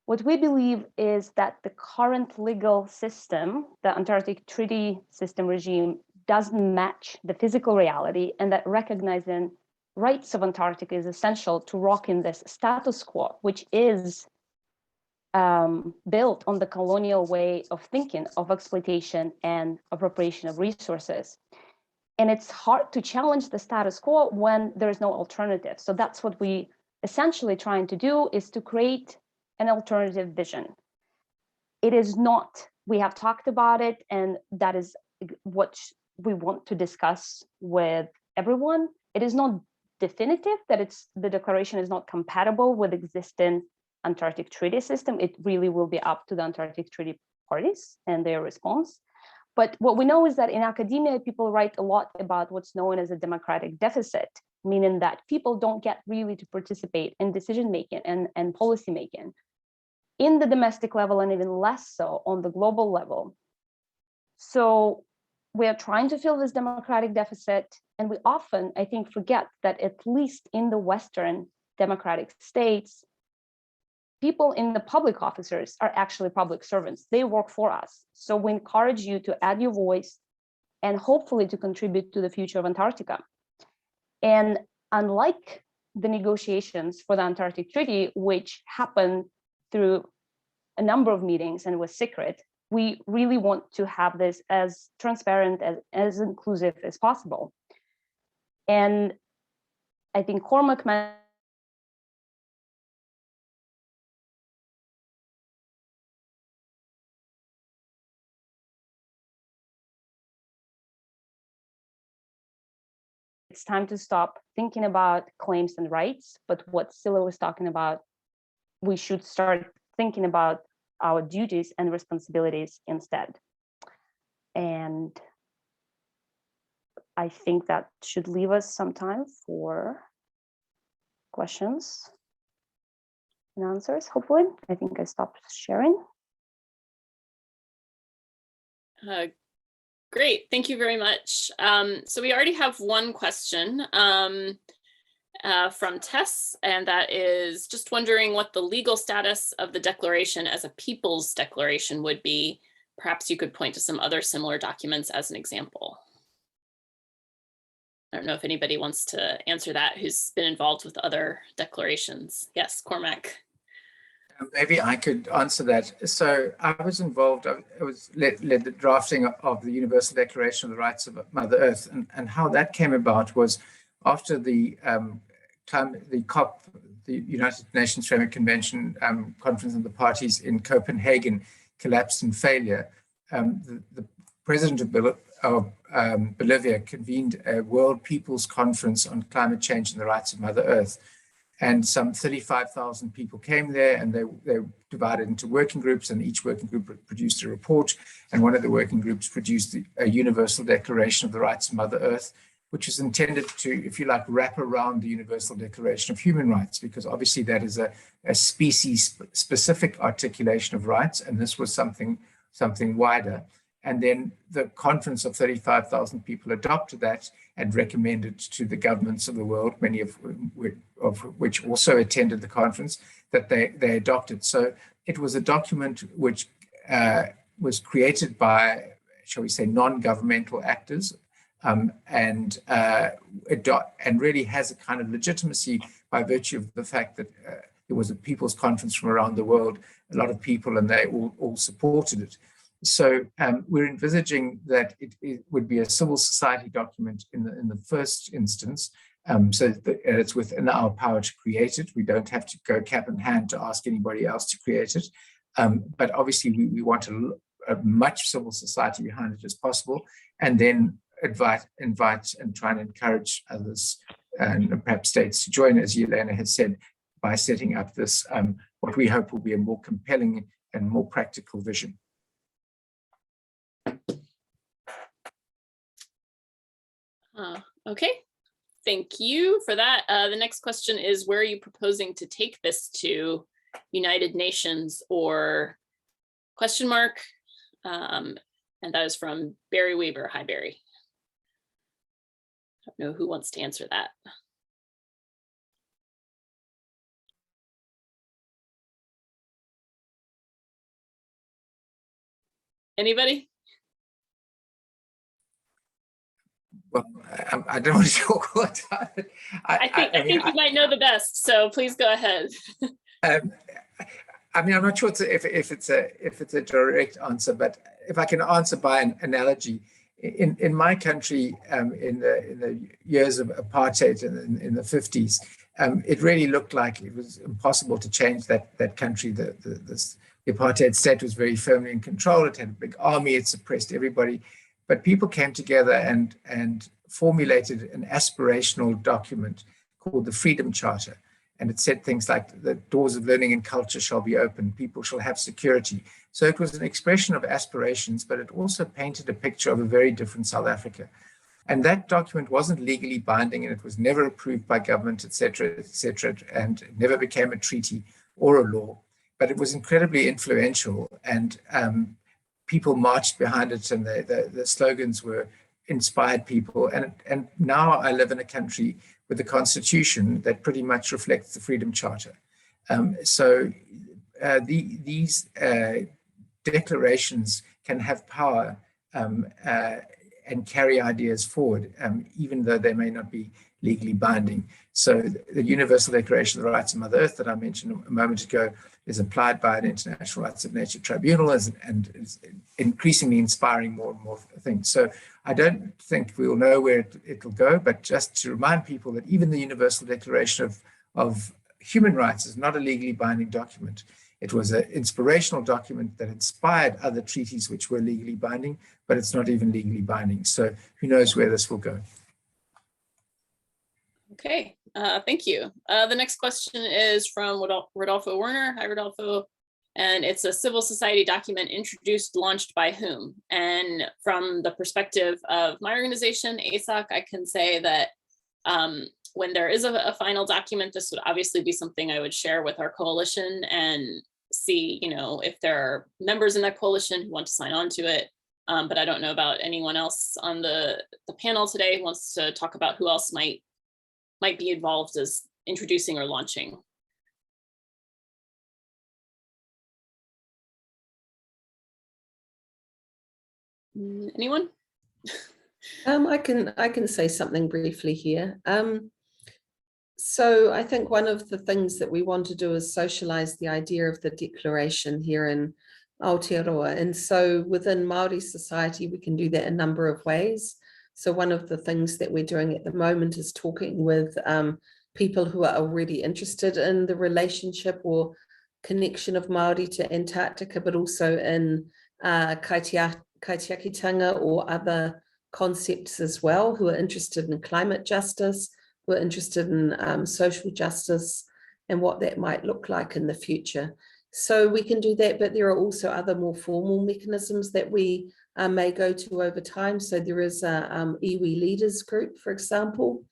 Speaker 5: what we believe is that the current legal system, the Antarctic Treaty System regime, doesn't match the physical reality, and that recognizing rights of Antarctica is essential to rock in this status quo, which is built on the colonial way of thinking, of exploitation and appropriation of resources. And it's hard to challenge the status quo when there is no alternative. So that's what we essentially trying to do, is to create an alternative vision. It is not, we have talked about it, and that is what we want to discuss with everyone. It is not definitive that the declaration is not compatible with existing Antarctic treaty system. It really will be up to the Antarctic treaty parties and their response. But what we know is that in academia, people write a lot about what's known as a democratic deficit, meaning that people don't get really to participate in decision-making and policy-making in the domestic level, and even less so on the global level. So we are trying to fill this democratic deficit, and we often, I think, forget that at least in the Western democratic states, people in the public officers are actually public servants. They work for us. So we encourage you to add your voice and hopefully to contribute to the future of Antarctica. And unlike the negotiations for the Antarctic Treaty, which happened through a number of meetings and was secret, we really want to have this as transparent, as inclusive as possible. And I think Cormac mentioned it's time to stop thinking about claims and rights, but what Scylla was talking about, we should start thinking about our duties and responsibilities instead. And I think that should leave us some time for questions and answers, hopefully. I think I stopped sharing.
Speaker 1: Great, thank you very much. So we already have one question from Tess, and that is just wondering what the legal status of the declaration as a people's declaration would be. Perhaps you could point to some other similar documents as an example. I don't know if anybody wants to answer that who's been involved with other declarations. Yes, Cormac.
Speaker 4: Maybe I could answer that. So I was involved, I was led the drafting of the Universal Declaration of the Rights of Mother Earth. And how that came about was after the COP, the United Nations Framework Convention Conference of the Parties in Copenhagen collapsed in failure. The president of Bolivia convened a World People's Conference on Climate Change and the Rights of Mother Earth. And some 35,000 people came there, and they divided into working groups, and each working group produced a report. And one of the working groups produced a Universal Declaration of the Rights of Mother Earth, which is intended to, if you like, wrap around the Universal Declaration of Human Rights, because obviously that is a species-specific articulation of rights, and this was something wider. And then the conference of 35,000 people adopted that and recommended to the governments of the world, many of which also attended the conference, that they adopted. So it was a document which was created by, shall we say, non-governmental actors, and really has a kind of legitimacy by virtue of the fact that there was a people's conference from around the world, a lot of people, and they all supported it. So we're envisaging that it would be a civil society document in the first instance, so that it's within our power to create it. We don't have to go cap in hand to ask anybody else to create it. But obviously we want a much civil society behind it as possible, and then invite and try and encourage others and perhaps states to join, as Elena has said, by setting up this, what we hope will be a more compelling and more practical vision.
Speaker 1: Okay, thank you for that. The next question is, where are you proposing to take this to? United Nations or question mark? And that is from Barry Weaver. Hi, Barry. I don't know who wants to answer that. Anybody?
Speaker 4: Well, I don't want to talk all the time.
Speaker 1: I think you might know the best, so please go ahead.
Speaker 4: I mean, I'm not sure if it's a direct answer, but if I can answer by an analogy, in my country, in the years of apartheid in the 50s, it really looked like it was impossible to change that country. The apartheid state was very firmly in control. It had a big army. It suppressed everybody. But people came together and formulated an aspirational document called the Freedom Charter. And it said things like the doors of learning and culture shall be open, people shall have security. So it was an expression of aspirations, but it also painted a picture of a very different South Africa. And that document wasn't legally binding, and it was never approved by government, et cetera, and it never became a treaty or a law. But it was incredibly influential, and people marched behind it, and the slogans inspired people. And now I live in a country with a constitution that pretty much reflects the Freedom Charter. So these declarations can have power and carry ideas forward, even though they may not be legally binding. So the Universal Declaration of the Rights of Mother Earth that I mentioned a moment ago is applied by an International Rights of Nature Tribunal and is increasingly inspiring more and more things. So I don't think we will know where it'll go, but just to remind people that even the Universal Declaration of Human Rights is not a legally binding document. It was an inspirational document that inspired other treaties which were legally binding, but it's not even legally binding. So who knows where this will go.
Speaker 1: Okay, thank you. The next question is from Rodolfo Werner. Hi, Rodolfo. And it's a civil society document introduced, launched by whom? And from the perspective of my organization, ASOC, I can say that when there is a final document, this would obviously be something I would share with our coalition and see, if there are members in that coalition who want to sign on to it. But I don't know about anyone else on the panel today who wants to talk about who else might be involved as introducing or launching. Anyone?
Speaker 3: I can say something briefly here. So I think one of the things that we want to do is socialize the idea of the declaration here in Aotearoa. And so within Māori society, we can do that a number of ways. So one of the things that we're doing at the moment is talking with people who are already interested in the relationship or connection of Māori to Antarctica, but also in kaitiakitanga or other concepts as well, who are interested in climate justice, who are interested in social justice and what that might look like in the future. So we can do that, but there are also other more formal mechanisms that we may go to over time. So there is a iwi leaders group, for example.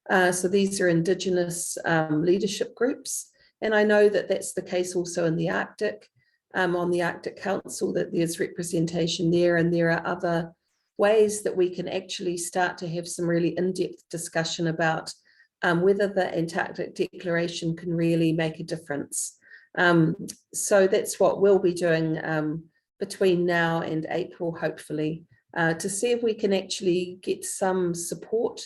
Speaker 3: So these are Indigenous leadership groups. And I know that that's the case also in the Arctic, on the Arctic Council, that there's representation there, and there are other ways that we can actually start to have some really in-depth discussion about whether the Antarctic Declaration can really make a difference. So that's what we'll be doing between now and April, hopefully, to see if we can actually get some support.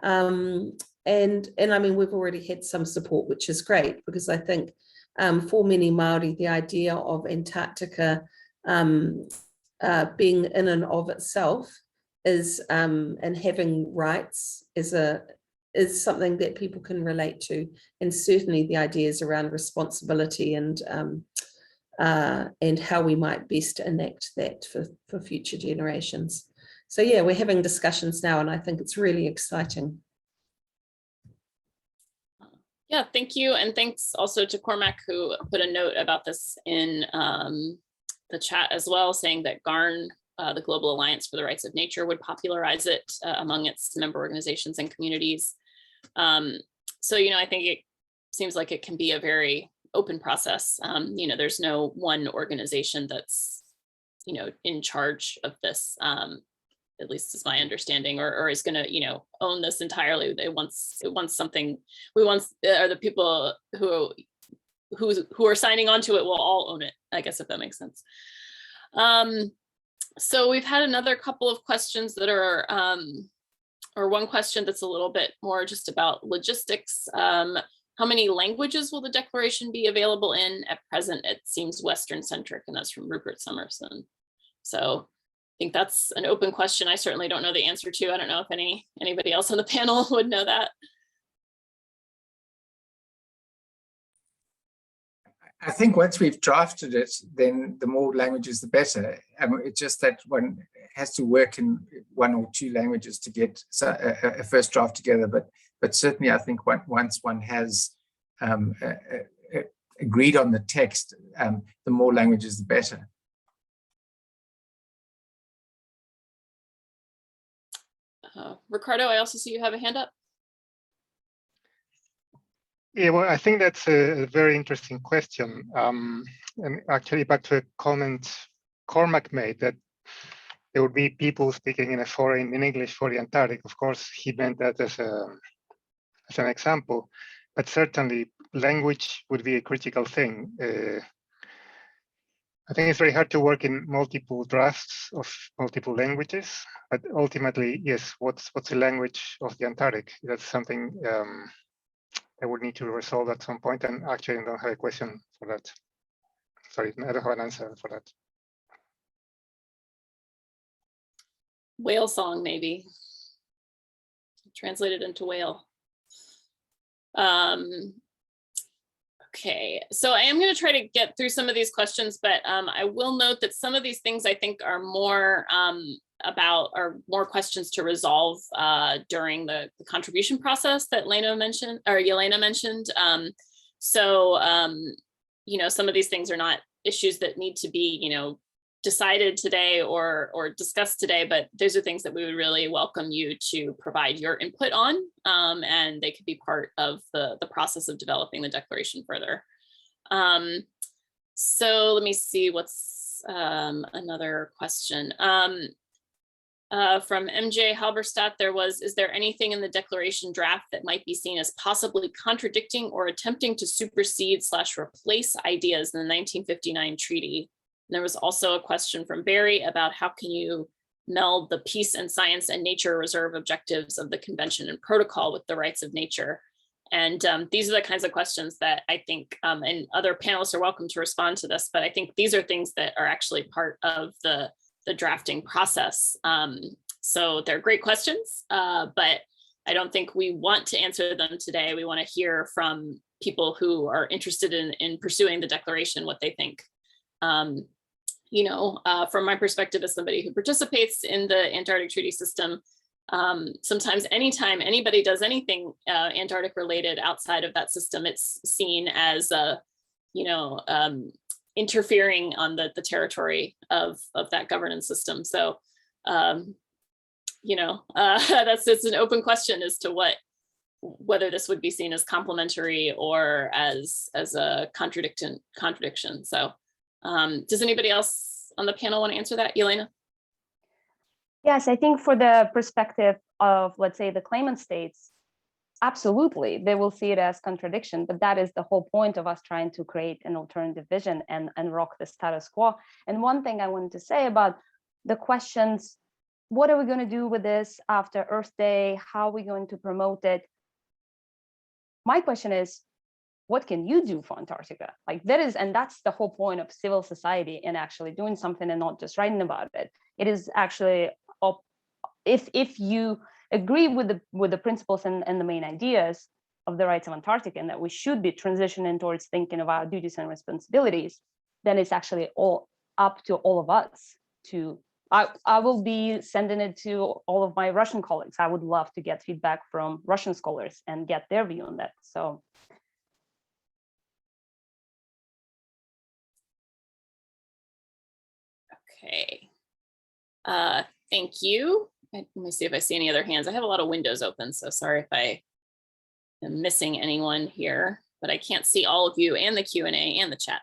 Speaker 3: And I mean, we've already had some support, which is great, because I think for many Māori, the idea of Antarctica being in and of itself is and having rights is something that people can relate to, and certainly the ideas around responsibility and how we might best enact that for future generations. So yeah, we're having discussions now, and I think it's really exciting.
Speaker 1: Yeah, thank you. And thanks also to Cormac, who put a note about this in the chat as well, saying that GARN, the Global Alliance for the Rights of Nature, would popularize it among its member organizations and communities. So, I think it seems like it can be a very open process. There's no one organization that's, in charge of this, at least is my understanding, or is going to, own this entirely. It wants something. The people who are signing on to it will all own it, I guess, if that makes sense. So we've had another couple of questions that are, or one question that's a little bit more just about logistics. How many languages will the declaration be available in? At present, it seems Western centric, and that's from Rupert Summerson. So I think that's an open question. I certainly don't know the answer to. I don't know if anybody else on the panel would know that.
Speaker 4: I think once we've drafted it, then the more languages, the better. It's just that one has to work in one or two languages to get a first draft together. But certainly, I think once one has agreed on the text, the more languages, the better.
Speaker 1: Ricardo, I also see you have a hand up.
Speaker 2: Yeah, well, I think that's a very interesting question. And actually, back to a comment Cormac made, that there would be people speaking in English for the Antarctic. Of course, he meant that as an example, but certainly language would be a critical thing. I think it's very hard to work in multiple drafts of multiple languages, but ultimately, yes, what's the language of the Antarctic? That's something I would need to resolve at some point, and actually I don't have a question for that. Sorry, I don't have an answer for that.
Speaker 1: Whale song, maybe. Translated into whale. Okay, so I am going to try to get through some of these questions, but I will note that some of these things I think are more more questions to resolve during the contribution process that Yelena mentioned. You know, some of these things are not issues that need to be, you know, decided today or discussed today, but those are things that we would really welcome you to provide your input on, and they could be part of the process of developing the declaration further. So let me see what's another question. From MJ Halberstadt, is there anything in the declaration draft that might be seen as possibly contradicting or attempting to supersede / replace ideas in the 1959 treaty? And there was also a question from Barry about how can you meld the peace and science and nature reserve objectives of the convention and protocol with the rights of nature. And these are the kinds of questions that I think, and other panelists are welcome to respond to this, but I think these are things that are actually part of the drafting process. So they're great questions, but I don't think we want to answer them today. We want to hear from people who are interested in pursuing the declaration, what they think. You know, from my perspective as somebody who participates in the Antarctic Treaty System, sometimes anytime anybody does anything Antarctic related outside of that system, it's seen as you know, interfering on the territory of that governance system. So you know, it's an open question as to whether this would be seen as complementary or as a contradiction. So does anybody else on the panel want to answer that? Elena?
Speaker 5: Yes, I think for the perspective of, let's say, the claimant states, absolutely, they will see it as contradiction, but that is the whole point of us trying to create an alternative vision and rock the status quo. And one thing I wanted to say about the questions, what are we going to do with this after Earth Day? How are we going to promote it? My question is, what can you do for Antarctica? Like that's the whole point of civil society and actually doing something and not just writing about it. It is actually, if you agree with the principles and the main ideas of the Rights of Antarctica and that we should be transitioning towards thinking of our duties and responsibilities, then it's actually all up to all of us to, I will be sending it to all of my Russian colleagues. I would love to get feedback from Russian scholars and get their view on that. So.
Speaker 1: Okay, thank you. Let me see if I see any other hands. I have a lot of windows open, so sorry if I am missing anyone here, but I can't see all of you and the Q&A and the chat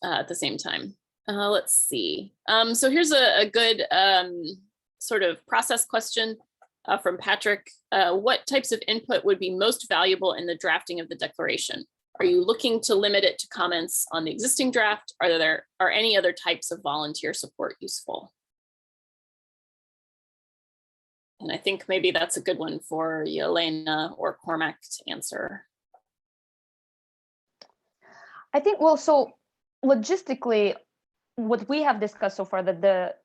Speaker 1: at the same time. Let's see. So here's a good sort of process question from Patrick. What types of input would be most valuable in the drafting of the declaration? Are you looking to limit it to comments on the existing draft? Are any other types of volunteer support useful? And I think maybe that's a good one for Elena or Cormac to answer.
Speaker 5: I think, well, so logistically, what we have discussed so far, that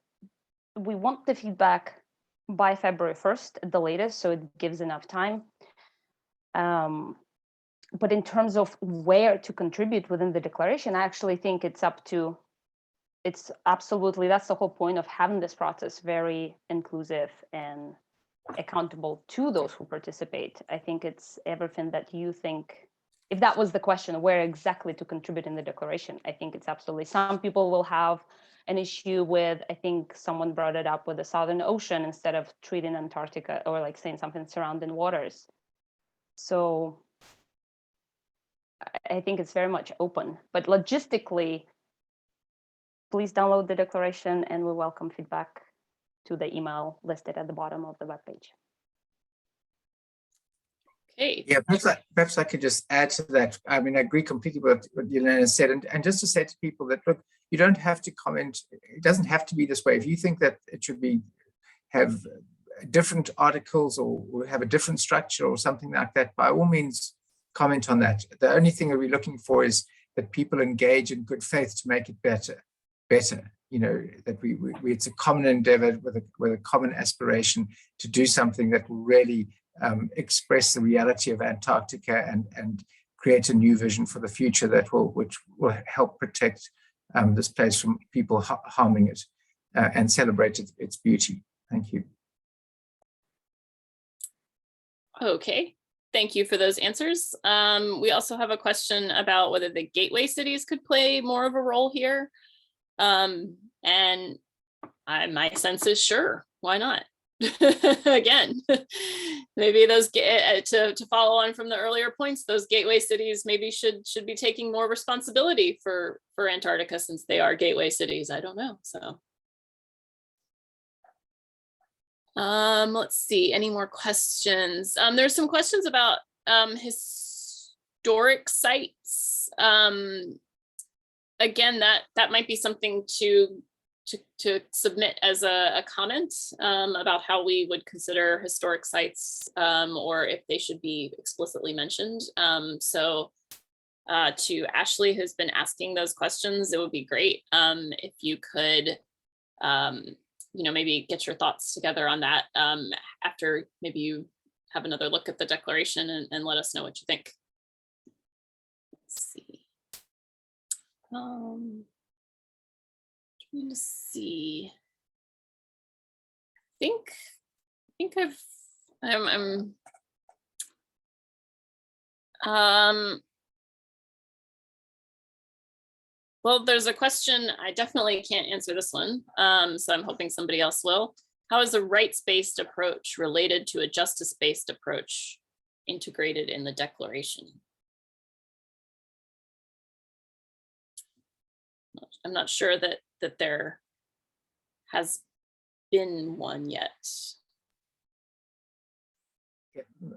Speaker 5: we want the feedback by February 1st at the latest, so it gives enough time. But in terms of where to contribute within the declaration, I actually think it's absolutely, that's the whole point of having this process very inclusive and accountable to those who participate. I think it's everything that you think, if that was the question, where exactly to contribute in the declaration, I think it's absolutely, some people will have an issue with, I think someone brought it up with the Southern Ocean instead of treating Antarctica, or like saying something surrounding waters. So I think it's very much open, but logistically, please download the declaration and we welcome feedback to the email listed at the bottom of the webpage.
Speaker 1: Okay.
Speaker 4: Yeah, perhaps I could just add to that. I mean, I agree completely with what Elena said, and just to say to people that, look, you don't have to comment. It doesn't have to be this way. If you think that it should have different articles or have a different structure or something like that, by all means, comment on that. The only thing that we're looking for is that people engage in good faith to make it better. You know, that it's a common endeavor with a common aspiration to do something that will really express the reality of Antarctica and create a new vision for the future which will help protect this place from people harming it and celebrate its beauty. Thank you.
Speaker 1: Okay, thank you for those answers. We also have a question about whether the gateway cities could play more of a role here. And my sense is sure, why not? Again, maybe those to follow on from the earlier points, those gateway cities maybe should be taking more responsibility for Antarctica, since they are gateway cities. I don't know. So let's see, any more questions? There's some questions about historic sites. Again, that might be something to submit as a comment about how we would consider historic sites, or if they should be explicitly mentioned. So to Ashley, who's been asking those questions, it would be great if you could maybe get your thoughts together on that after maybe you have another look at the declaration and let us know what you think. Let's see. Trying to see. I think well, there's a question. I definitely can't answer this one. So I'm hoping somebody else will. How is a rights-based approach related to a justice-based approach integrated in the declaration? I'm not sure that there has been one yet.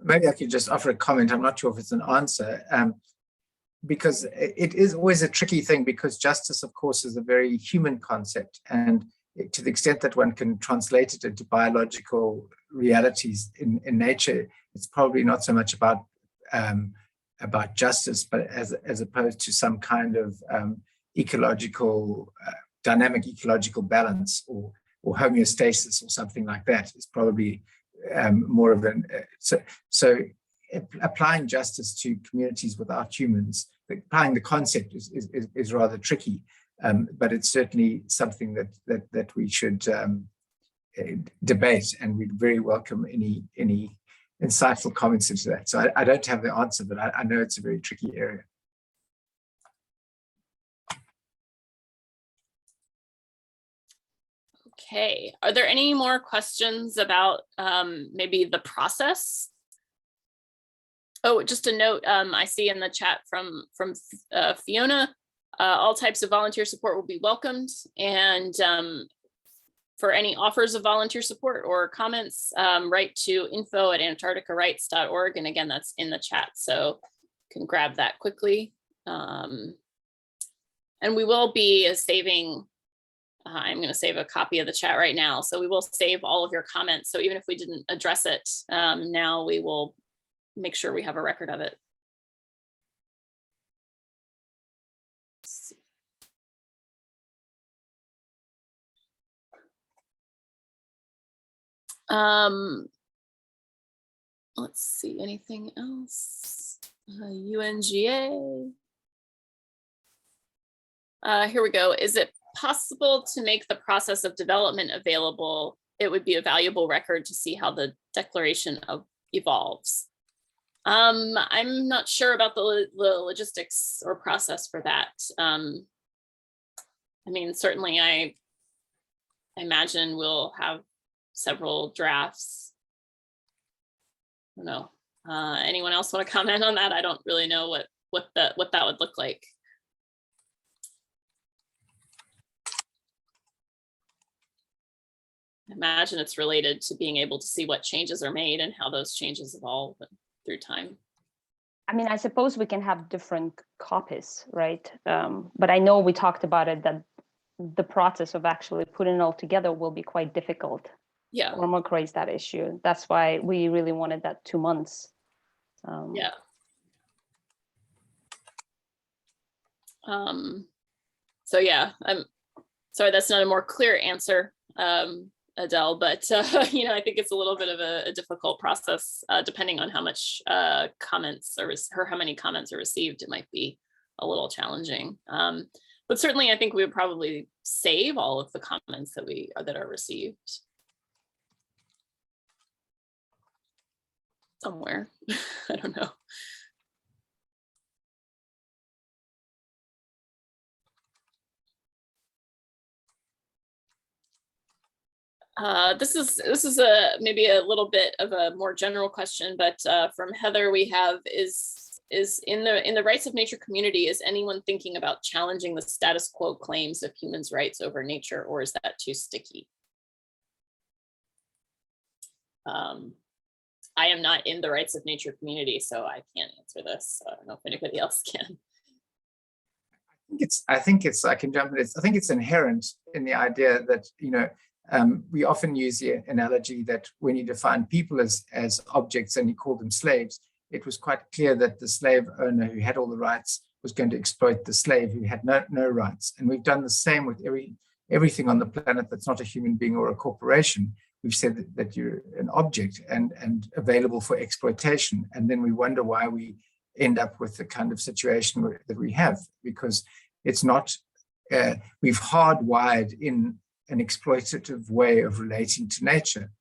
Speaker 4: Maybe I could just offer a comment. I'm not sure if it's an answer, because it is always a tricky thing, because justice, of course, is a very human concept. And to the extent that one can translate it into biological realities in nature, it's probably not so much about justice, but as opposed to some kind of ecological, dynamic ecological balance or homeostasis or something like that is probably more of an, so applying justice to communities without humans, applying the concept is rather tricky, but it's certainly something that we should debate, and we'd very welcome any insightful comments into that. So I don't have the answer, but I know it's a very tricky area.
Speaker 1: Okay, are there any more questions about maybe the process? Oh, just a note, I see in the chat from Fiona, all types of volunteer support will be welcomed, and for any offers of volunteer support or comments, write to info@antarcticarights.org, and again, that's in the chat, so you can grab that quickly. And we will be saving, I'm going to save a copy of the chat right now, so we will save all of your comments, so even if we didn't address it now, we will make sure we have a record of it. Let's see, anything else? UNGA. Here we go. Is it possible to make the process of development available? It would be a valuable record to see how the declaration evolves. I'm not sure about the logistics or process for that. I mean, certainly I imagine we'll have several drafts. I don't know. Anyone else want to comment on that? I don't really know what that would look like. I imagine it's related to being able to see what changes are made and how those changes evolve through time.
Speaker 5: I mean, I suppose we can have different copies, right? But I know we talked about it, that the process of actually putting it all together will be quite difficult.
Speaker 1: Yeah.
Speaker 5: Cormac raised that issue. That's why we really wanted that 2 months.
Speaker 1: Yeah. So yeah, I'm sorry that's not a more clear answer, Adele, but you know, I think it's a little bit of a difficult process, depending on how much comments or how many comments are received. It might be a little challenging. But certainly, I think we would probably save all of the comments that are received somewhere. I don't know. This is maybe a little bit of a more general question, but from Heather we have is in the rights of nature community, is anyone thinking about challenging the status quo claims of humans' rights over nature, or is that too sticky? I am not in the rights of nature community, so I can't answer this. I don't know if anybody else can.
Speaker 4: I think I can jump in. I think it's inherent in the idea that, you know, we often use the analogy that when you define people as objects and you call them slaves, it was quite clear that the slave owner who had all the rights was going to exploit the slave who had no rights. And we've done the same with everything on the planet that's not a human being or a corporation. We've said that you're an object and available for exploitation. And then we wonder why we end up with the kind of situation that we have, because it's not, we've hardwired in an exploitative way of relating to nature.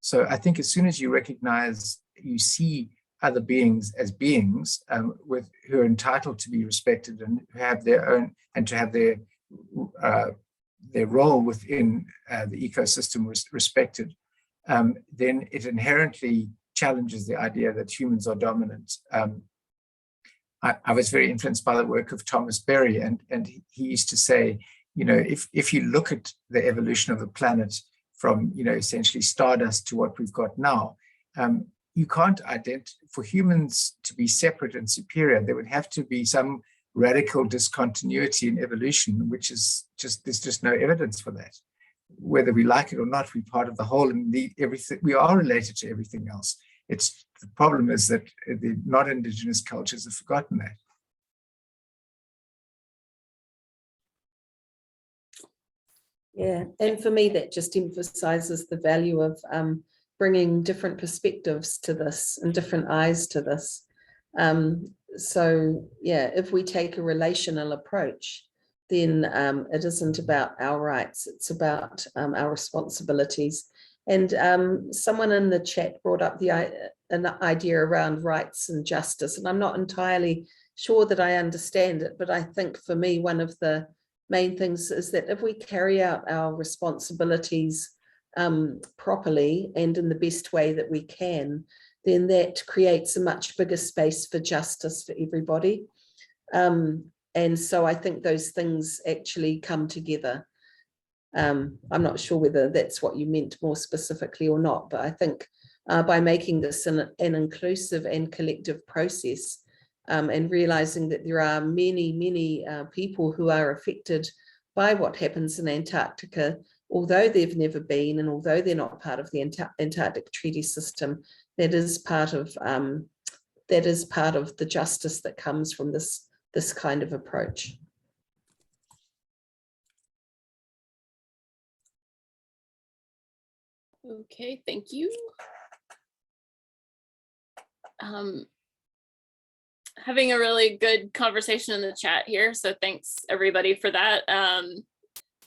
Speaker 4: So I think as soon as you recognize, you see other beings as beings who are entitled to be respected and who have their own, and to have their role within the ecosystem respected, then it inherently challenges the idea that humans are dominant. I was very influenced by the work of Thomas Berry, and he used to say, you know, if you look at the evolution of the planet from, you know, essentially stardust to what we've got now, you can't for humans to be separate and superior, there would have to be some radical discontinuity in evolution, which is there's just no evidence for that. Whether we like it or not, we're part of the whole, and everything, we are related to everything else. The problem is that the non-Indigenous cultures have forgotten that.
Speaker 3: Yeah, and for me, that just emphasizes the value of bringing different perspectives to this and different eyes to this. So yeah, if we take a relational approach, then it isn't about our rights, it's about our responsibilities. And someone in the chat brought up an idea around rights and justice, and I'm not entirely sure that I understand it, but I think for me, one of the main things is that if we carry out our responsibilities properly and in the best way that we can, then that creates a much bigger space for justice for everybody. And so I think those things actually come together. I'm not sure whether that's what you meant more specifically or not, but I think by making this an inclusive and collective process, and realizing that there are many people who are affected by what happens in Antarctica, although they've never been, and although they're not part of the Antarctic Treaty System, that is part of the justice that comes from this kind of approach.
Speaker 1: Okay, thank you. Having a really good conversation in the chat here, so thanks everybody for that. I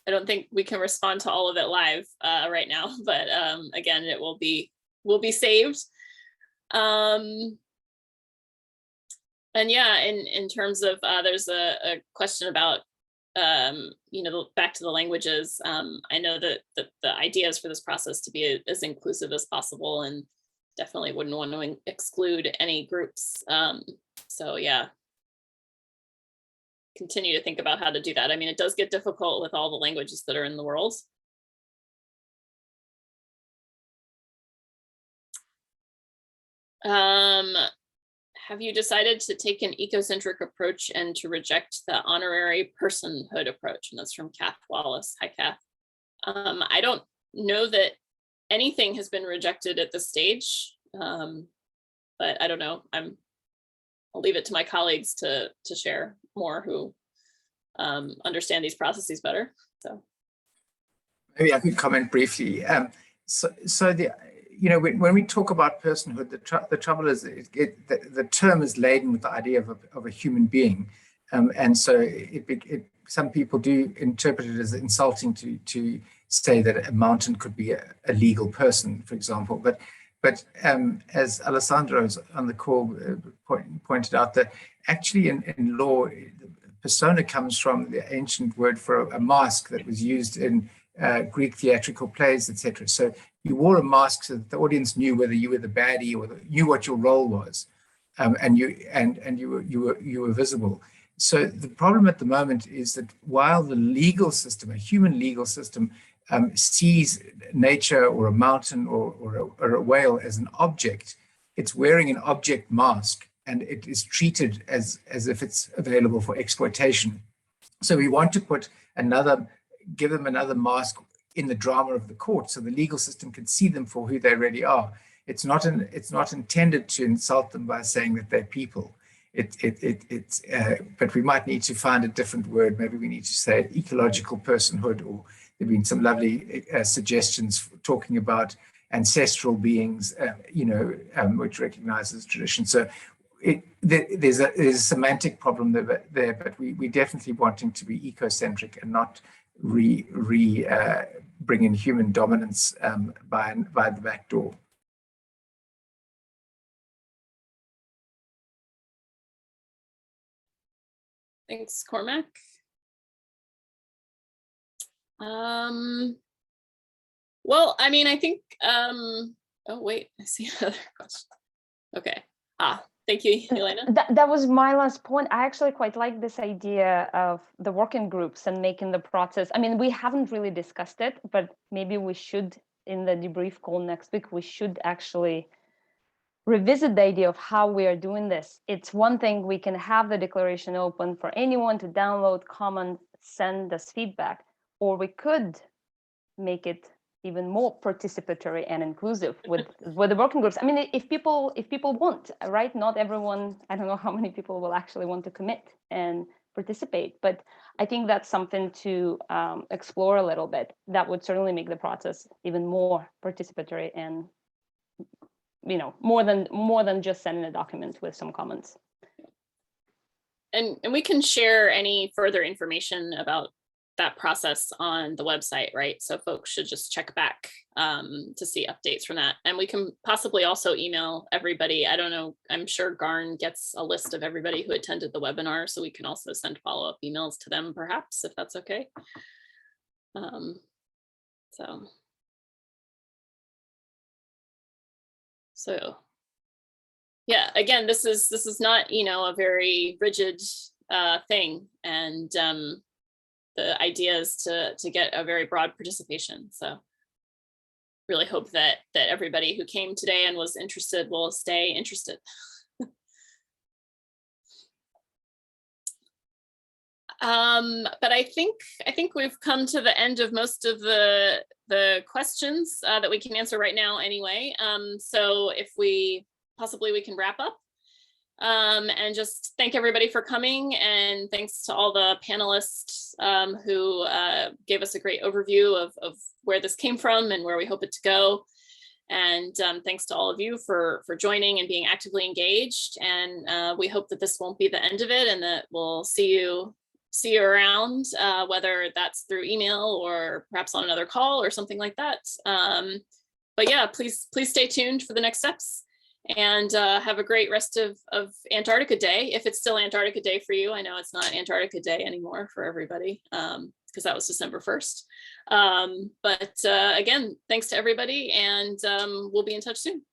Speaker 1: don't think we can respond to all of it live right now, but again, it will be saved. And yeah, in terms of there's a question about you know, back to the languages. I know that the idea is for this process to be as inclusive as possible, and definitely wouldn't want to exclude any groups. So yeah, continue to think about how to do that. I mean, it does get difficult with all the languages that are in the world. have you decided to take an ecocentric approach and to reject the honorary personhood approach? And that's from Kath Wallace. Hi, Kath. I don't know that anything has been rejected at this stage, but I don't know. I'll leave it to my colleagues to share more who understand these processes better. So
Speaker 4: maybe I could comment briefly. So the when we talk about personhood, the trouble is the term is laden with the idea of a human being, and so some people do interpret it as insulting to say that a mountain could be a legal person, for example. But as Alessandro on the call pointed out, that actually in law, persona comes from the ancient word for a mask that was used in Greek theatrical plays, etc. So you wore a mask so that the audience knew whether you were the baddie or knew what your role was, and you were visible. So the problem at the moment is that while the legal system, a human legal system, sees nature or a mountain or a whale as an object, it's wearing an object mask, and it is treated as if it's available for exploitation. So we want to give them another mask in the drama of the court, so the legal system can see them for who they really are. It's not intended to insult them by saying that they're people. But we might need to find a different word. Maybe we need to say ecological personhood, or there've been some lovely suggestions talking about ancestral beings, which recognizes tradition. So there's a semantic problem there, but we definitely wanting to be ecocentric and not bring in human dominance by the back door.
Speaker 1: thanks, Cormac. Well, I mean, I think, oh wait, I see another question. Okay, thank you, Elena.
Speaker 5: That was my last point. I actually quite like this idea of the working groups and making the process. I mean, we haven't really discussed it, but maybe we should, in the debrief call next week, we should actually revisit the idea of how we are doing this. It's one thing we can have the declaration open for anyone to download, comment, send us feedback, or we could make it even more participatory and inclusive with the working groups. I mean, if people want, right? Not everyone, I don't know how many people will actually want to commit and participate, but I think that's something to explore a little bit. That would certainly make the process even more participatory and, more than just sending a document with some comments.
Speaker 1: And we can share any further information about that process on the website, right? So folks should just check back to see updates from that. And we can possibly also email everybody. I don't know, I'm sure Garn gets a list of everybody who attended the webinar, so we can also send follow-up emails to them, perhaps, if that's okay. So yeah, again, this is not, a very rigid thing, and the idea is to get a very broad participation. So really hope that everybody who came today and was interested will stay interested. But I think we've come to the end of most of the questions that we can answer right now anyway. So if we can wrap up. And just thank everybody for coming, and thanks to all the panelists who gave us a great overview of where this came from and where we hope it to go. And thanks to all of you for joining and being actively engaged. And we hope that this won't be the end of it, and that we'll see you around, whether that's through email or perhaps on another call or something like that. But yeah, please stay tuned for the next steps. And have a great rest of Antarctica Day, if it's still Antarctica Day for you. I know it's not Antarctica Day anymore for everybody, because that was December 1st. But again, thanks to everybody, and we'll be in touch soon.